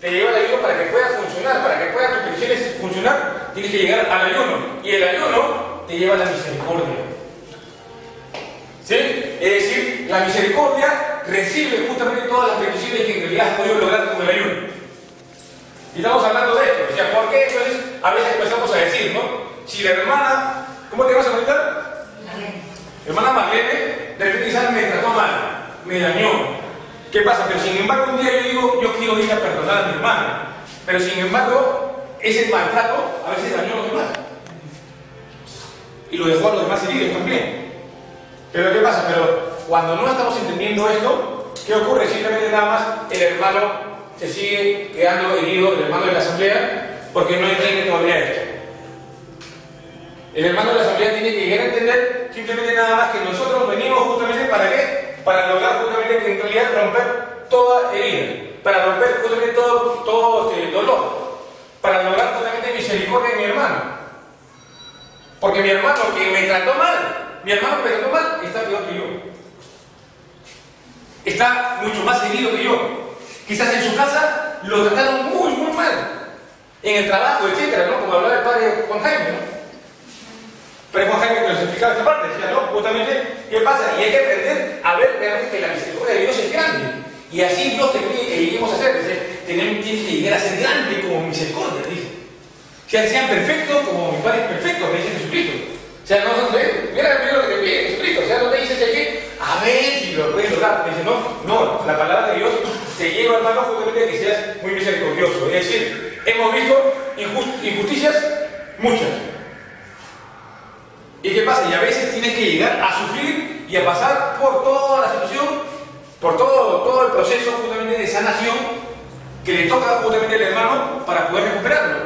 te lleva al ayuno para que pueda funcionar, para que pueda tus peticiones funcionar, tienes que llegar al ayuno. Y el ayuno te lleva a la misericordia. ¿Sí? Es decir, la misericordia recibe justamente todas las peticiones que en realidad has podido lograr con el ayuno. Y estamos hablando de esto. O sea, ¿por qué entonces a veces empezamos a decir, ¿no? Si la hermana, ¿cómo te vas a comentar? Hermana Marlene, de repente quizás me trató mal, me dañó. ¿Qué pasa? Pero sin embargo un día yo digo, yo quiero ir a perdonar a mi hermana. Pero sin embargo, ese maltrato a veces dañó a los demás. Y lo dejó a los demás heridos también. Pero ¿qué pasa? Pero cuando no estamos entendiendo esto, ¿qué ocurre? Simplemente nada más el hermano se sigue quedando herido, el hermano de la asamblea, porque no entiende todavía esto. El hermano de la asamblea tiene que llegar a entender simplemente nada más que nosotros venimos justamente ¿para qué? Para lograr justamente que en realidad romper toda herida, para romper justamente todo dolor, para lograr justamente misericordia de mi hermano. Porque mi hermano que me trató mal, está peor que yo. Está mucho más herido que yo. Quizás en su casa lo trataron muy, muy mal. En el trabajo, etcétera, ¿no? Como hablaba el padre Juan Jaime, ¿no? Pero Juan Jaime que nos explicaba esta parte, decía, ¿no? Justamente, ¿qué pasa? Y hay que aprender a ver realmente que la misericordia de Dios es grande. Y así Dios te pide que lleguemos a ser. Dice, tienes que llegar a ser grande como misericordia, dice. O sea, sean perfectos como mi Padre es perfecto, me dice Jesucristo. O sea, no son de, mira lo que te pide Jesucristo. O sea, no te dices que, a ver si lo puedes lograr. Dice, no, la palabra de Dios te lleva, hermano, justamente a que seas muy misericordioso. Es decir, hemos visto injusticias muchas. ¿Y qué pasa? Y a veces tienes que llegar a sufrir y a pasar por toda la situación, por todo el proceso justamente de sanación que le toca justamente al hermano para poder recuperarlo.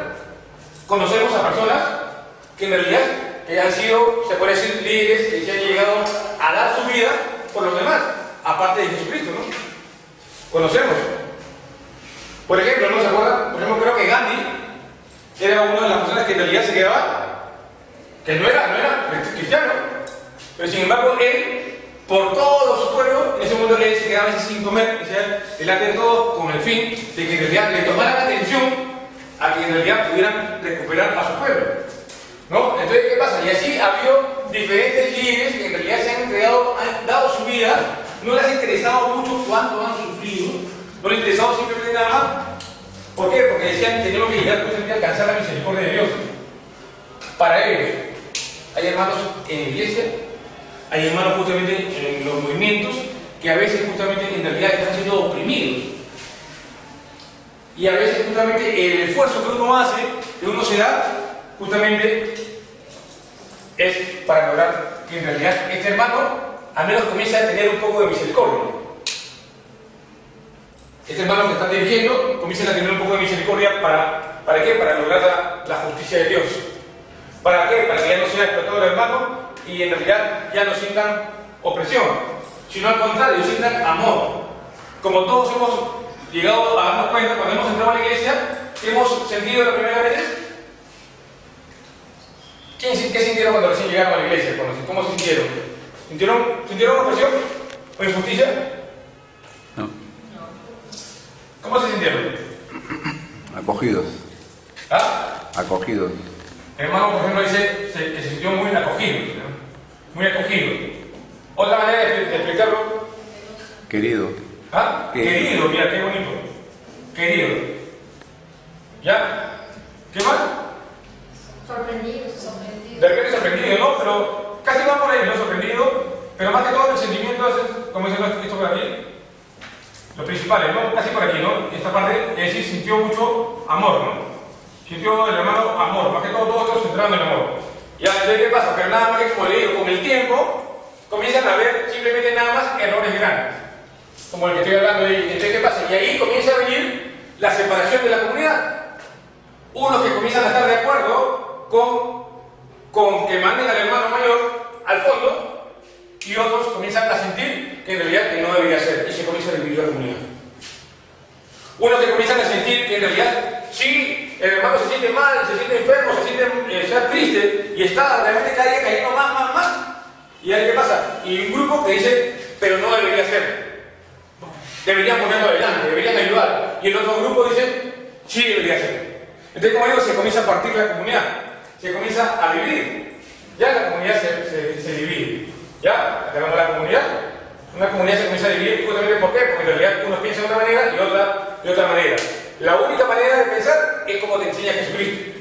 Conocemos a personas que en realidad han sido, se puede decir, líderes que se han llegado a dar su vida por los demás, aparte de Jesucristo, ¿no? Conocemos. Por ejemplo, ¿no se acuerdan? Por ejemplo, creo que Gandhi era una de las personas que en realidad se quedaba, que no era cristiano, pero sin embargo él, por todo su pueblo, en ese momento él se quedaba sin comer, delante de todos, con el fin de que en realidad le tomaran atención a que en realidad pudieran recuperar a su pueblo, ¿no? Entonces, ¿qué pasa? Y así ha habido diferentes líderes que en realidad se han entregado, han dado su vida, no les ha interesado mucho cuánto han sufrido, no les ha interesado simplemente nada más. ¿Por qué? Porque decían, tenemos que llegar justamente a alcanzar la misericordia de Dios. Para ellos, hay hermanos en la iglesia, hay hermanos justamente en los movimientos que a veces justamente en realidad están siendo oprimidos. Y a veces justamente el esfuerzo que uno hace, que uno se da, justamente es para lograr que en realidad este hermano al menos comience a tener un poco de misericordia. Este hermano que están dirigiendo comienza a tener un poco de misericordia ¿para qué? Para lograr la justicia de Dios. ¿Para qué? Para que ya no sea explotado el hermano y en realidad ya no sientan opresión, sino al contrario, sientan amor. Como todos hemos llegado a darnos cuenta cuando hemos entrado a la iglesia, ¿qué hemos sentido la primera vez? ¿Qué sintieron cuando recién llegaron a la iglesia? ¿Cómo se sintieron? ¿Sintieron opresión o injusticia?
No.
¿Cómo se sintieron?
Acogidos.
¿Ah?
Acogidos.
El hermano, por ejemplo, dice que se sintió muy acogido, ¿no? Muy acogido. Otra manera de explicarlo
Querido.
¿Ah? Querido, mira, qué bonito. Querido. ¿Ya? ¿Qué más?
Sorprendido.
De repente sorprendido, ¿no? Pero casi va por ahí, ¿no? Sorprendido. Pero más que todo el sentimiento es, como dice esto por aquí, lo principal, ¿no? Casi por aquí, ¿no? Esta parte, es decir, sintió mucho amor, ¿no? Sintió el hermano amor, más que todo, todos se centraron en el amor. Ya, entonces, ¿qué pasa? Pero nada más que, como le digo, con el tiempo, comienzan a ver simplemente nada más errores grandes. Como el que estoy hablando ahí. Entonces, ¿qué pasa? Y ahí comienza a venir la separación de la comunidad. Unos que comienzan a estar de acuerdo con que manden al hermano mayor al fondo, y otros comienzan a sentir que en realidad que no debería ser, y se comienza a dividir la comunidad. Unos que comienzan a sentir que en realidad sí, el hermano se siente mal, se siente enfermo, se siente triste, y está realmente cada día cayendo más. ¿Y ahí qué pasa? Y un grupo que dice, pero no debería ser. Deberían ponerlo adelante, deberían ayudar. Y el otro grupo dice, sí debería ser. Entonces, como digo, se comienza a partir la comunidad, se comienza a dividir. Ya la comunidad se divide. Ya, acabamos la comunidad. Una comunidad se comienza a dividir justamente ¿por qué? Porque en realidad unos piensan de una manera y otra de otra manera. La única manera de pensar es como te enseña Jesucristo.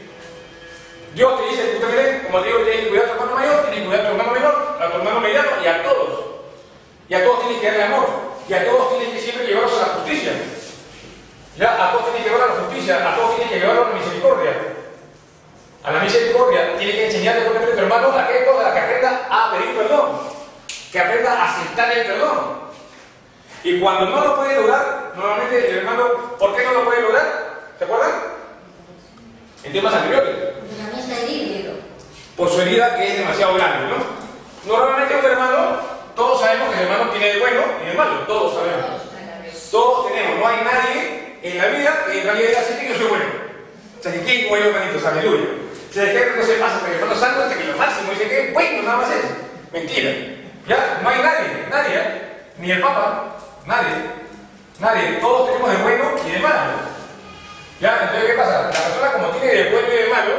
Dios te dice justamente, como te digo, tienes que cuidar a tu hermano mayor, tienes que cuidar a tu hermano menor, a tu hermano mediano y a todos. Y a todos tienes que darle amor. Y a todos tienes que siempre llevarlos a la justicia. Ya, a todos tienes que llevarlos a la justicia, a todos tienes que llevarlos a la misericordia. A la misericordia tienes que enseñarle justamente a tu hermano a qué cosa, que aprenda a pedir perdón, que aprenda a aceptar el perdón. Y cuando no lo puede lograr, normalmente el hermano, ¿por qué no lo puede lograr? ¿Se acuerdan? En temas anteriores. Por su herida que es demasiado grande, ¿no? Normalmente un hermano, todos sabemos que el hermano tiene el bueno y el malo, todos sabemos. Todos tenemos, no hay nadie en la vida que en realidad diga así que yo soy bueno. O sea, que ¿quién como yo, hermanitos? Aleluya. O sea, que no se pasa con el hermano santo hasta que lo máximo dice que bueno, nada más es. Mentira. Ya, no hay nadie, ¿eh? Ni el Papa, nadie. Todos tenemos de bueno y de malo. Ya, entonces, ¿qué pasa? La persona como tiene de bueno y de malo,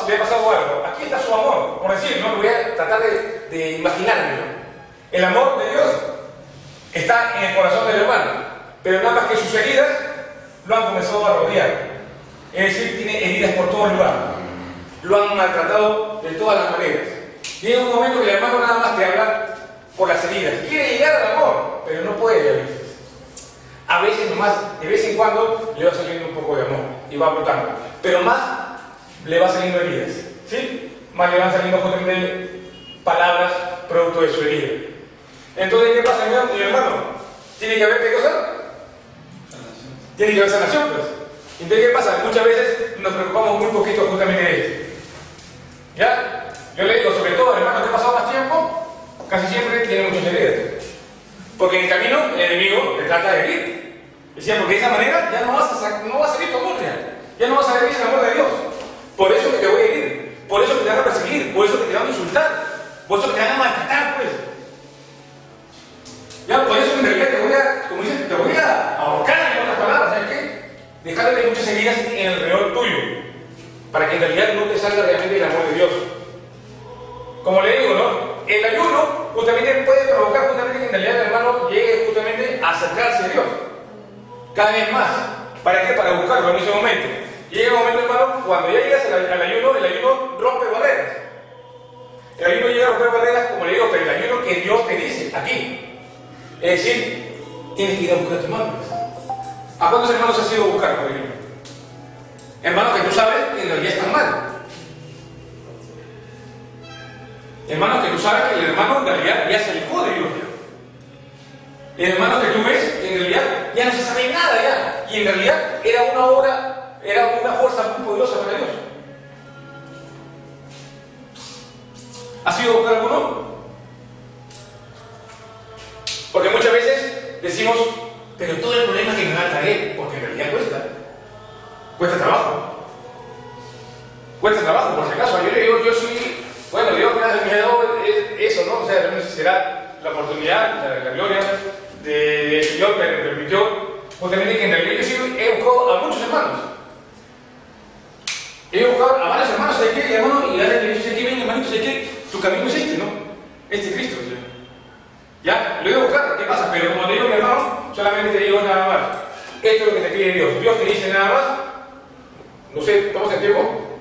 le ha pasado algo. Aquí está su amor, por decir, ¿no? Voy a tratar de imaginármelo. El amor de Dios está en el corazón del hermano, pero nada más que sus heridas lo han comenzado a rodear. Es decir, tiene heridas por todo lugar. Lo han maltratado de todas las maneras. Llega un momento que el hermano nada más te habla por las heridas. Quiere llegar al amor, pero no puede a veces. A veces nomás, de vez en cuando, le va saliendo un poco de amor y va brotando. Pero más le va saliendo heridas. ¿Sí? Más le van saliendo justamente palabras producto de su herida. Entonces, ¿qué pasa, mi hermano? ¿Tiene que haber qué cosa? Tiene que haber sanación, pues. Entonces, ¿qué pasa? Muchas veces nos preocupamos muy poquito justamente de esto. ¿Ya? Yo le digo, sobre todo, hermano, que ha pasado más tiempo, casi siempre tiene muchas heridas. Porque en el camino el enemigo te trata de herir. Decía, porque de esa manera ya no vas a salir tu amor ya no vas a vivir el amor de Dios. Por eso que te voy a herir, por eso que te van a perseguir, por eso que te van a insultar, por eso que te van a maltratar, pues. Ya, por eso en realidad te voy a, como dicen, te voy a ahorcar en otras palabras, ¿sabes qué? Dejarle muchas heridas en alrededor tuyo, para que en realidad no te salga realmente el amor de Dios. Como le digo, ¿no? El ayuno justamente puede provocar justamente que en realidad el hermano llegue justamente a acercarse a Dios. Cada vez más. ¿Para qué? Para buscarlo en ese momento. Llega un momento, hermano, cuando ya llegas al ayuno, el ayuno rompe barreras. El ayuno llega a romper barreras, como le digo, pero el ayuno que Dios te dice aquí. Es decir, tienes que ir a buscar a tu hermano. ¿A cuántos hermanos has ido a buscar, por ejemplo? Hermanos que tú sabes que en realidad están mal. Hermanos que tú sabes que el hermano en realidad ya se alejó de Dios. Hermanos que tú ves que en realidad ya no se sabe nada ya. Y en realidad era una obra, era una fuerza muy poderosa para Dios. ¿Has ido a buscar alguno? Porque muchas veces decimos, pero todo el problema que me va a traer, porque en realidad cuesta trabajo. Cuesta trabajo, por si acaso. Yo le digo, yo soy, bueno, Dios me ha dado eso, ¿no? O sea, no sé si será la oportunidad, la gloria del Señor me permitió, justamente que en realidad yo sí he buscado a muchos hermanos. He buscado a varios hermanos, ¿sabes qué? Y hermano, y ahora le digo, ¿sabes qué? Ven, hermanito, ¿sabes qué? Tu camino es este, ¿no? Este es Cristo, ¿sí? Ya, lo he ido a buscar. ¿qué pasa? Pero como te digo, mi hermano, solamente te digo nada más. Esto es lo que te pide Dios. Dios te dice nada más. No sé, ¿estamos en tiempo?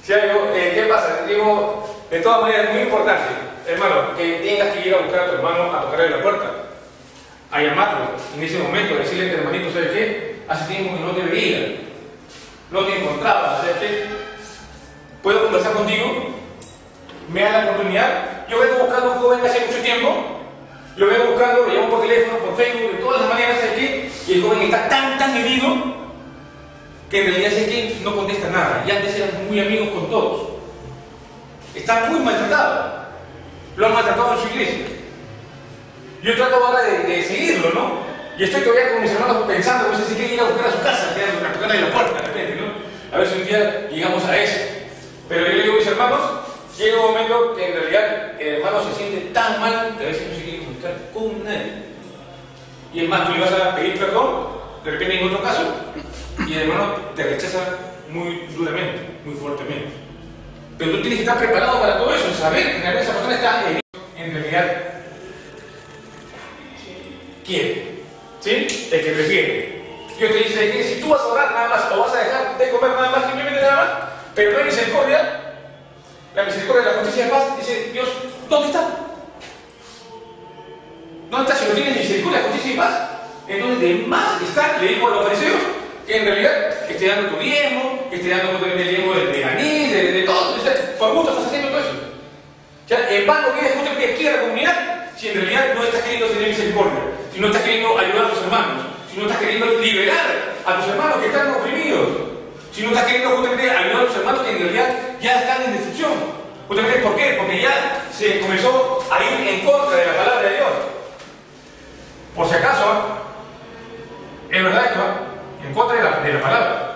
Si hay algo, ¿qué pasa? Digo, de todas maneras, es muy importante, hermano, que tengas que ir a buscar a tu hermano, a tocarle la puerta, a llamarlo en ese momento, a decirle que hermanito, ¿sabes qué? Hace tiempo que no te veía, no te encontraba, ¿sabes qué? ¿Puedo conversar contigo? ¿Me da la oportunidad? Yo vengo buscando a un joven hace mucho tiempo, lo vengo buscando, lo llamo por teléfono, por Facebook, de todas las maneras, ¿sabes qué? Y el joven está tan herido que en realidad ¿sabes qué? No contesta nada, y antes eran muy amigos con todos. Está muy maltratado, lo han maltratado en su iglesia. Yo trato ahora de seguirlo, ¿no? Y estoy todavía con mis hermanos pensando, no sé si quieren ir a buscar a su casa, a tocarle la puerta de repente, ¿no? A ver si un día llegamos a eso. Pero yo le digo a mis hermanos, llega un momento que en realidad el hermano se siente tan mal que a veces no se quiere comunicar con nadie. Y es más, tú le vas a pedir perdón, de repente en otro caso, y el hermano te rechaza muy duramente, muy fuertemente. Pero tú tienes que estar preparado para todo eso, saber que en realidad esa persona está en realidad quiere, ¿sí? El que prefiere. Dios te dice que si tú vas a orar nada más o vas a dejar de comer nada más, simplemente nada más, pero no hay misericordia, la misericordia de la justicia de paz, dice Dios, ¿dónde está? ¿Dónde está? Si no tienes misericordia, justicia y paz, entonces de más está, le digo a los fariseos, que en realidad que esté dando tu diezmo, que esté dando el diezmo de anís, de todo, por gusto estás haciendo todo eso. O sea, en vano vienes justamente aquí a la comunidad si en realidad no estás queriendo tener misericordia, si no estás queriendo ayudar a tus hermanos, si no estás queriendo liberar a tus hermanos que están oprimidos, si no estás queriendo justamente ayudar a tus hermanos que en realidad ya están en destrucción. Justamente, ¿por qué? Porque ya se comenzó a ir en contra de la palabra de Dios. Por si acaso, es verdad esto, en contra de la palabra.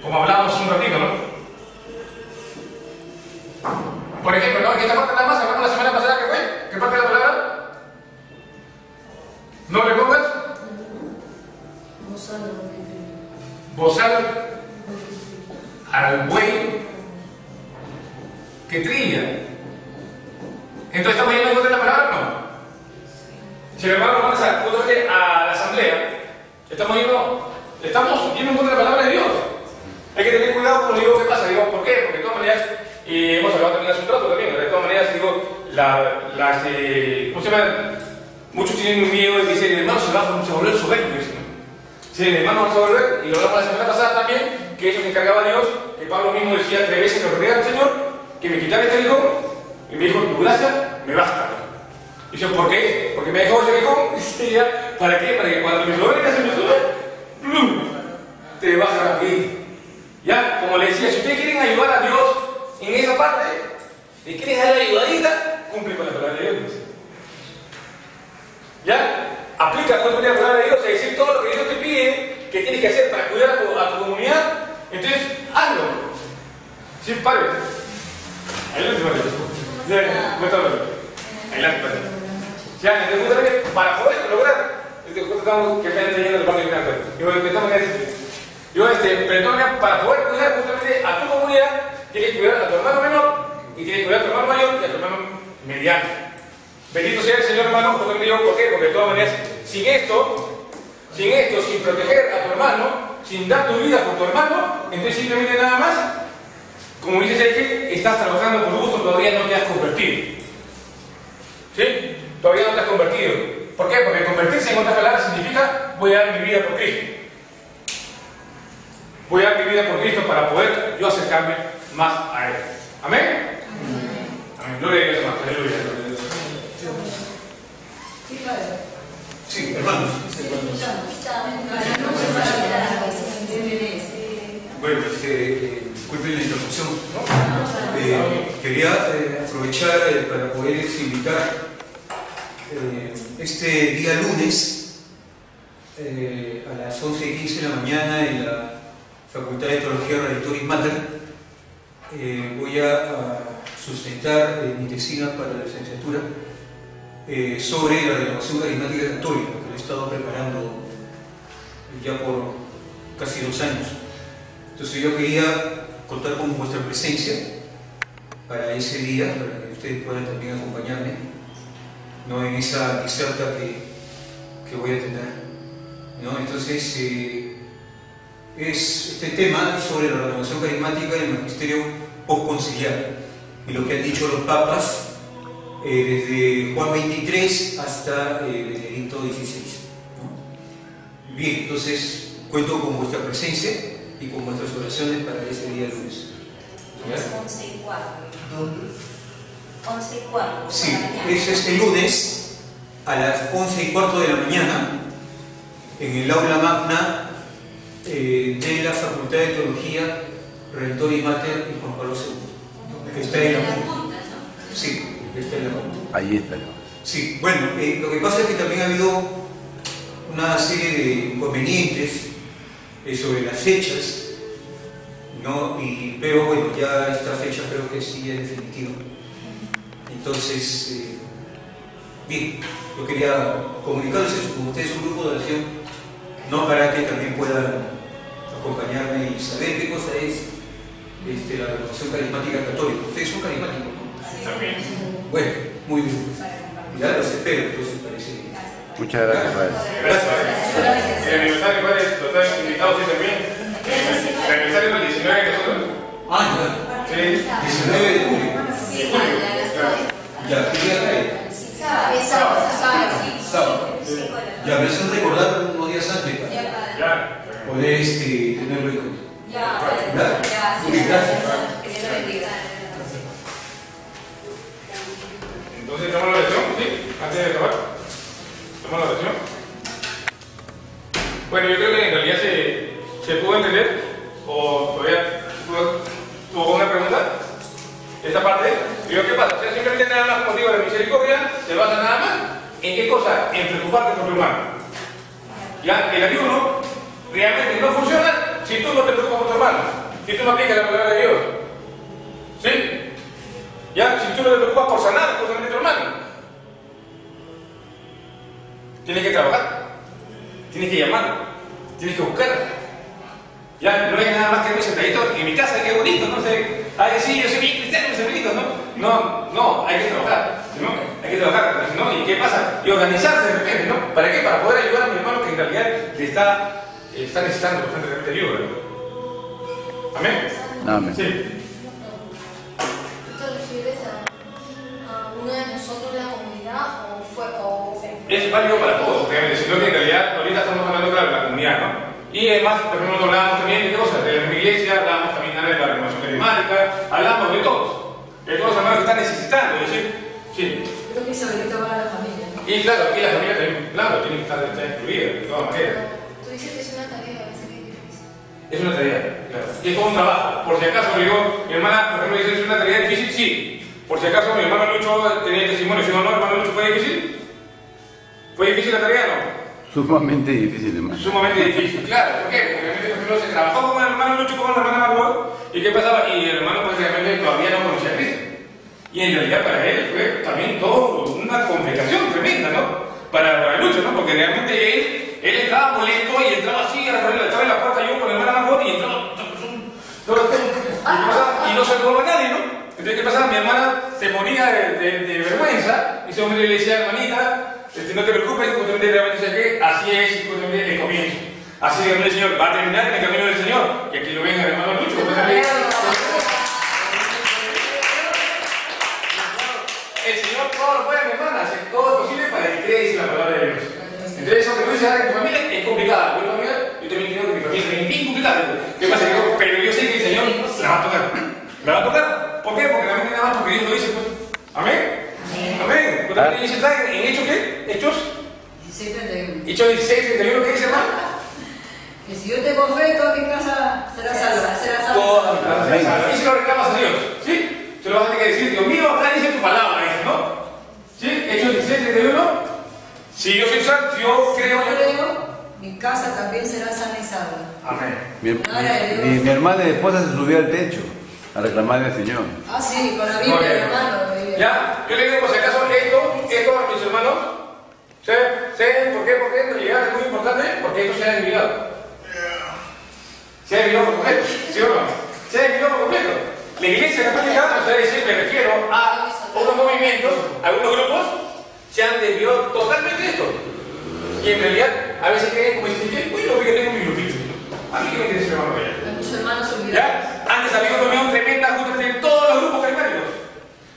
Como hablábamos un ratito, ¿no? Por ejemplo, ¿no? En esta parte nada más hablamos la semana pasada que fue. ¿Qué parte de la palabra? ¿No le pongas? Bozal al buey que trilla. Entonces, ¿estamos yendo en contra de la palabra o no? Si el hermano vamos a la asamblea, estamos yendo en contra de la palabra de Dios. Hay que tener cuidado cuando digo qué pasa. Digo, ¿por qué? Porque de todas maneras, y hemos hablado también hace un rato también, de todas maneras, digo, ¿cómo se llama? Muchos tienen un miedo de decir, el hermano se va a volver soberbio, ¿no? Si el hermano va a volver, y lo hablamos la semana pasada también, que eso que encargaba Dios, que Pablo mismo decía 3 veces que rogué al Señor, que me quitara este hijo, y me dijo, tu gracia me basta. Y yo, ¿por qué? Porque me dejó ese hijo, y ya, ¿para qué? Para que cuando me lo vengas se me sube, te baja aquí. Ya, como le decía, si ustedes quieren ayudar a Dios en esa parte, y quieren darle ayudadita, cumple con la palabra de Dios. ¿Ya? Aplica con la palabra de Dios, es decir, todo lo que Dios te pide que tienes que hacer para cuidar a tu comunidad, entonces hazlo. Sí, padre. Adelante, padre. Ya, no está hablando. Adelante, padre. Ya, entonces, justamente, para poder lograr, estamos que están enseñando el parte de finanzas. Pero entonces, para poder cuidar justamente a tu comunidad, tienes que cuidar a tu hermano menor, y tienes que cuidar a tu hermano mayor y a tu hermano mediano. Bendito sea el Señor, hermano, ¿por qué? Porque de todas maneras, sin esto, sin proteger a tu hermano, sin dar tu vida por tu hermano, entonces simplemente nada más, como dices ahí, que estás trabajando por gusto, todavía no te has convertido. ¿Sí? Todavía no te has convertido. ¿Por qué? Porque convertirse, en otras palabras, significa voy a dar mi vida por Cristo. Voy a dar mi vida por Cristo para poder yo acercarme más a Él. ¿Amén? Amén. Gloria a Dios, hermano. Aleluya.
Sí, hermanos. Bueno, disculpen la interrupción, ¿no? Quería aprovechar para poderles invitar este día lunes a las 11:15 de la mañana en la Facultad de Teología Redemptoris Mater. Voy a sustentar mi tesina para la licenciatura sobre la renovación carismática católica, que lo he estado preparando ya por casi 2 años. Entonces yo quería contar con vuestra presencia para ese día, para que ustedes puedan también acompañarme. ¿no? En esa diserta que voy a tener, ¿no? Entonces, este tema es sobre la renovación carismática y el magisterio postconciliar y lo que han dicho los papas desde Juan 23 hasta Benedicto XVI, ¿no? Bien, entonces cuento con vuestra presencia y con vuestras oraciones para ese día lunes.
Es 11:04. 11:04.
Sí, ese es el lunes a las 11:15 de la mañana en el aula magna de la Facultad de Teología Redentoris Mater y Juan Pablo II, que está en la punta. Sí, está en la punta.
Ahí está.
Sí, bueno, lo que pasa es que también ha habido una serie de inconvenientes sobre las fechas, ¿no? Pero bueno, ya esta fecha creo que sí es definitiva. Entonces, bien, yo quería comunicarles eso con ustedes, un grupo de oración, ¿no? Para que también puedan acompañarme y saber qué cosa es la renovación carismática católica. Ustedes son carismáticos, ¿no?
Sí, también.
Bueno, muy bien. Ya los espero, entonces parece bien.
Muchas gracias, Padre.
Gracias. El aniversario, Padre, lo están invitados sí también. El aniversario es el 19 de nosotros.
Ah, ya.
Sí.
19 de julio. Ya, ¿qué día cae? Sábado. Ya, me hacen recordar unos días antes para
Ya.
poder tenerlo en cuenta.
Ya.
Muy bien, gracias.
Entonces, ¿tomamos la oración? ¿Sí? Antes de acabar. ¿Tomamos la oración? Bueno, yo creo que en realidad se pudo entender, o todavía tuvo una pregunta. Esta parte, digo, ¿qué pasa? O sea, simplemente nada más como digo de misericordia, se basa nada más en qué cosa, en preocuparte por tu hermano. Ya, el ayuno realmente no funciona si tú no te preocupas por tu hermano, si tú no aplicas la palabra de Dios. ¿Sí? Ya, si tú no te preocupas por sanar justamente a tu hermano, tienes que trabajar, tienes que llamar, tienes que buscar. Ya, no hay nada más que un sentadito en mi casa, qué bonito, no sé. Ay, sí, yo soy bien cristiano, soy bonito, ¿no? No, hay que trabajar, ¿no? Hay que trabajar, ¿no? ¿Y qué pasa? Y organizarse de repente, ¿no? ¿Para qué? Para poder ayudar a mi hermano que en realidad le está necesitando bastante ayuda, ¿no? ¿Amén?
Amén.
Sí.
¿Te refieres a uno de nosotros, la comunidad, o
Es válido para todos, obviamente, sino que en realidad ahorita estamos hablando de la comunidad, ¿no? Y además, por ejemplo, hablábamos también de cosas, de la iglesia, hablábamos también de la renovación carismática, hablamos de todos los hermanos que están necesitando, es decir, sí.
Creo que Isabelita va a la familia, ¿no?
Y claro, aquí la familia también, claro, tiene que estar incluida, de todas maneras.
Tú dices que es una tarea, a veces es difícil.
Es una tarea, claro. Y es todo un trabajo. Por si acaso, digo, mi hermana, por ejemplo, dice, ¿es una tarea difícil? Sí. Por si acaso, mi hermano Lucho tenía testimonio, ¿sí o no, hermano Lucho? ¿Fue difícil? ¿Fue difícil la tarea o no?
Sumamente difícil, hermano.
Sumamente difícil, claro. ¿Por qué? Porque realmente, por ejemplo, se trabajó con el hermano Lucho, con la hermana Margot, ¿y qué pasaba? Y el hermano, pues, realmente todavía no conocía a Cristo. Y en realidad para él fue también todo una complicación tremenda, ¿no? Para Lucho, ¿no? Porque realmente él entraba molesto y entraba así, estaba en la puerta yo con la hermana Margot y entraba y no saludaba a nadie, ¿no? Entonces, ¿qué pasaba? Mi hermana se moría de vergüenza y ese hombre le decía, hermanita, no te preocupes, justamente realmente sé que así es justamente el comienzo. Así que el Señor va a terminar en el camino del Señor. Y aquí lo ven el hermano Lucho. El Señor todo lo puede, mi hermana, hace todo lo posible para que crees en la palabra de Dios. Entonces, eso que tú dices ahora en tu familia es complicado. Yo también creo que mi familia es bien complicada. ¿Qué pasa? Pero yo sé que el Señor la va a tocar. ¿La va a tocar? ¿Por qué? Porque realmente nada más porque Dios lo dice, pues. ¿Amén? Amén. ¿Cuánto dice está en Hechos qué? Hechos
16:31.
Hechos 16:31, ¿qué dice, hermano?
Que si yo tengo fe, toda mi casa será salva.
Toda mi casa será salva. Y se lo reclamas a Dios, ¿sí? Se lo vas a tener que decir, Dios mío, acá dice tu palabra, ¿no? ¿Sí? Hechos 16:31. Si yo soy santo, yo creo.
Mi casa también será sana y salva.
Amén.
Mi hermana y esposa se subió al techo a reclamarle al Señor.
Ah, sí, con la Biblia, hermano.
Ya, yo le digo, por si acaso, esto a mis hermanos, ¿saben por qué? Porque en realidad es muy importante, porque esto se ha desviado. Se ha desviado por completo, ¿sí o no? Se ha desviado por completo. La iglesia católica, o sea, me refiero a unos movimientos, a unos grupos, se se han desviado totalmente de esto. Y en realidad, a veces creen como dicen, uy, lo que tengo mi grupito. A mí que me interesa el hermano allá.
Muchos hermanos se olvidan.
¿Ya? Antes había una unión tremenda justamente en todos los grupos carismáticos.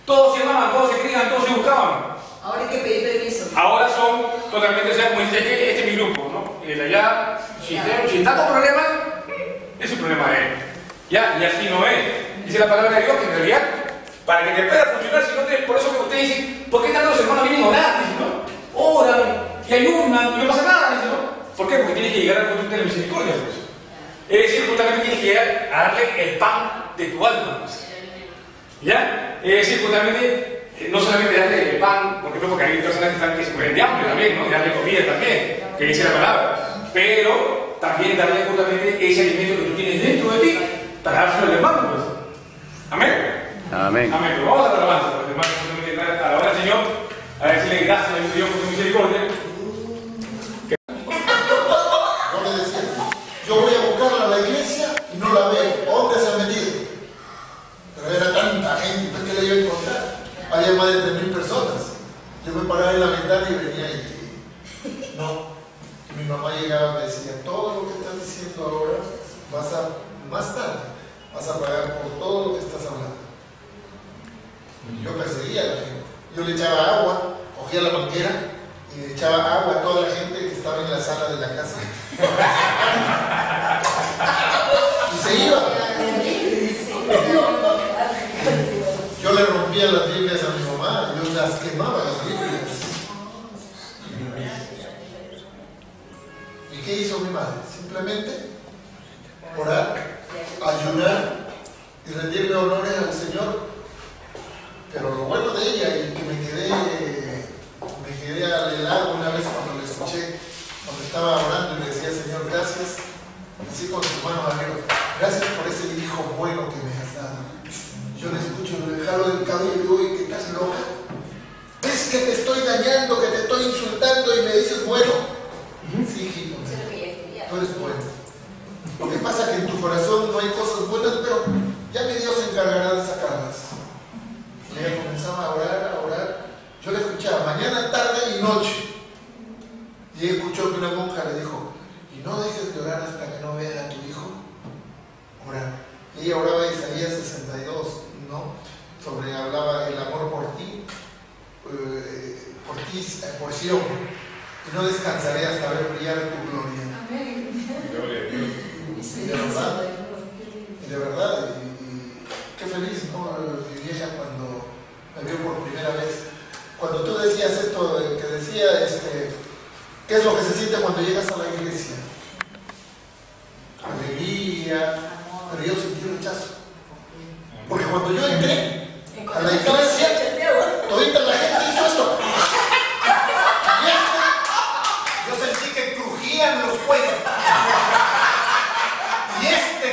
Todos se amaban, todos se querían, todos se buscaban.
Ahora hay que pedir permiso.
Ahora son totalmente, o sea, como dice, este es mi grupo, ¿no? Y el de allá, si está con problemas, es un problema de él. ¿Ya? Y así no es. Dice la palabra de Dios que en realidad, para que te pueda funcionar, si no te, por eso que ustedes dicen, ¿por qué tanto los hermanos vienen a orar? Dicen, ¿no? Oran y ayunan y no pasa nada, dicen, ¿no? ¿Por qué? Porque tienes que llegar al punto de la misericordia, pues. Es decir, justamente tienes que llegar a darle el pan de tu alma, pues. ¿Ya? Es decir, justamente, no solamente darle el pan, por ejemplo, porque hay personas que se mueren de hambre también, ¿no? Y darle comida también, que dice la palabra. Pero también darle justamente ese alimento que tú tienes dentro de ti para dárselo al hermano, pues. Amén.
Amén.
Amén. Pero vamos a la alabanza, los hermanos, justamente a la hora del Señor, a decirle gracias a Dios por su misericordia.
Yo le decía, yo voy a buscarla a la iglesia y no la veo. ¿Dónde se ha metido? Pero era tanta gente, ¿qué le iba a encontrar? Había más de 3.000 personas. Yo me paraba en la ventana y venía y no. Y mi mamá llegaba y me decía, todo lo que estás diciendo ahora, más tarde, vas a pagar por todo lo que estás hablando. Y yo perseguía a la gente. Yo le echaba agua, cogía la manguera y le echaba agua a toda la gente que estaba en la sala de la casa. Y se iba. Yo le rompía las Biblias a mi mamá, yo las quemaba las Biblias. ¿Y qué hizo mi madre? Simplemente orar, ayunar y rendirle honores al Señor. Pero lo bueno de ella, y que me quedé alelado una vez cuando le escuché, cuando estaba orando y le decía, Señor, gracias, así con sus manos arriba, gracias por ese hijo bueno que me has dado. Yo le escucho, le jalo del cabello y digo, oye, que estás loca. ¿Ves que te estoy dañando, que te estoy insultando y me dices bueno? Sí, hijito, tú eres bueno. Lo que pasa es que en tu corazón no hay cosas buenas, pero ya mi Dios se encargará de sacarlas. Y ella comenzaba a orar, a orar. Yo le escuchaba mañana, tarde y noche. Y ella escuchó que una monja le dijo, y no dejes de orar hasta que no veas a tu hijo orar. Y ella oraba Isaías 62, ¿no? Hablaba el amor por ti, por Sion. Y no descansaré hasta ver brillar tu gloria. Y de verdad, qué feliz, ¿no? Mi vieja cuando me vio por primera vez. Cuando tú decías esto, que decía, ¿qué es lo que se siente cuando llegas a la iglesia? Alegría, pero yo sentí rechazo. Porque cuando yo entré a la iglesia, todita la gente hizo esto. Y yo sentí que crujían los cuellos. Y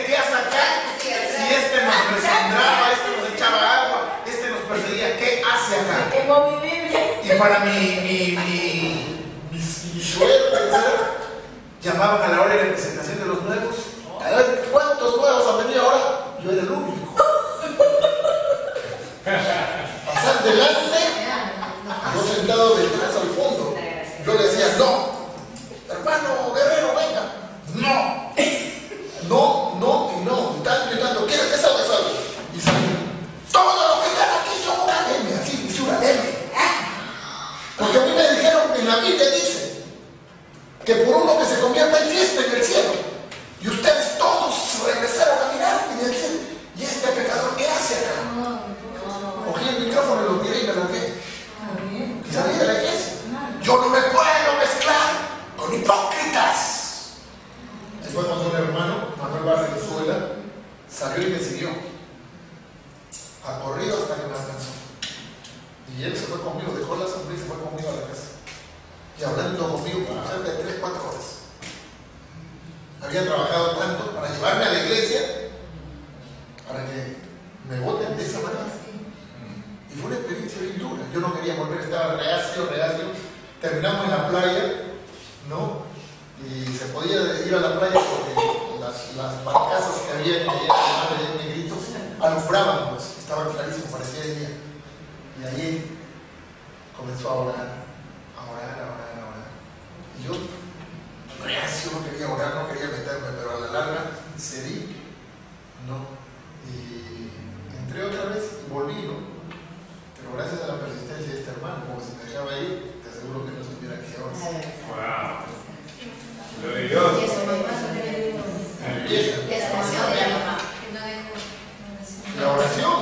¿qué hace acá? Si nos resondraba, nos echaba agua, nos perseguía, ¿qué hace acá?
Quemó mi Biblia.
Y para mi suegro, llamaban a la hora de la presentación de los nuevos. A ver, ¿cuántos nuevos han venido ahora? Yo era el único. Pasar delante, yo sentado detrás al fondo. Yo le decía, no, hermano Guerrero, venga. No. No, no y no. Y tanto, ¿quieres que salga? Y salí. Todos los que están aquí son una M, así, dice una M. Porque a mí me dijeron, en la Biblia dice, que por uno que se convierta hay fiesta en el cielo. Y ustedes todos regresaron a mirar y decían, ¿y este pecador qué hace acá? Cogí el micrófono y lo tiré y me largué. Y salí de la iglesia. Yo no me puedo mezclar con hipócritas. Después cuando un hermano, Manuel Valenzuela, salió y me siguió. Ha corrido hasta que me alcanzó. Y él se fue conmigo, dejó la sonrisa y se fue conmigo a la casa. Y hablando conmigo por cerca de 3-4 horas. Había trabajado tanto para llevarme a la iglesia, para que me voten de esa manera. Y fue una experiencia bien dura. Yo no quería volver, estaba reacio. Terminamos en la playa, ¿no? Y se podía ir a la playa porque las barcazas que había en negritos alumbraban, pues estaba clarísimo, parecía de día. Y ahí comenzó a orar. cedí, ¿no? Y entré otra vez y volví, ¿no? Pero gracias a la persistencia de este hermano, como si me dejaba ir, te aseguro que no estuviera aquí ahora.
Wow. Gloria a Dios.
Y eso, mamá, no te digo.
La oración,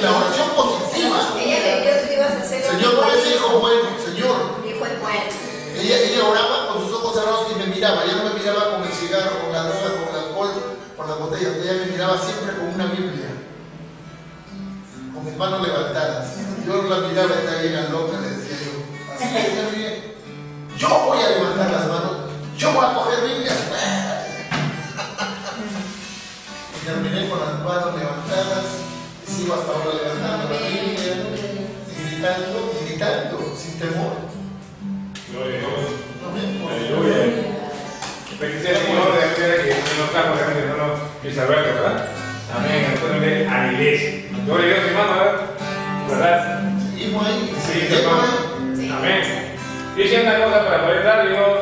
la oración positiva.
Ella le dio, tú ibas a hacer.
Señor, por ese hijo bueno, Señor.
Hijo es bueno.
Ella oraba con sus ojos cerrados y me miraba. Ella no me miraba con el cigarro, con la droga, con el alcohol, con las botellas. Ella me miraba siempre con una Biblia, con mis manos levantadas. Yo la miraba y estaba bien loca, le decía yo. Así le decía bien. Yo voy a levantar las manos, yo voy a coger Biblia. Y terminé con las manos levantadas y sigo hasta ahora levantando la Biblia y gritando, sin temor.
Gloria a Dios.
Amén.
Aleluya. Bendice al Señor de que nos trajo también, hermano Luis Alberto, ¿verdad? Amén. Entonces, a la iglesia. Gloria a Dios, hermano, ¿verdad?
Seguimos ahí.
Sí, hermano. Amén. Yo hice una cosa para poder dar, yo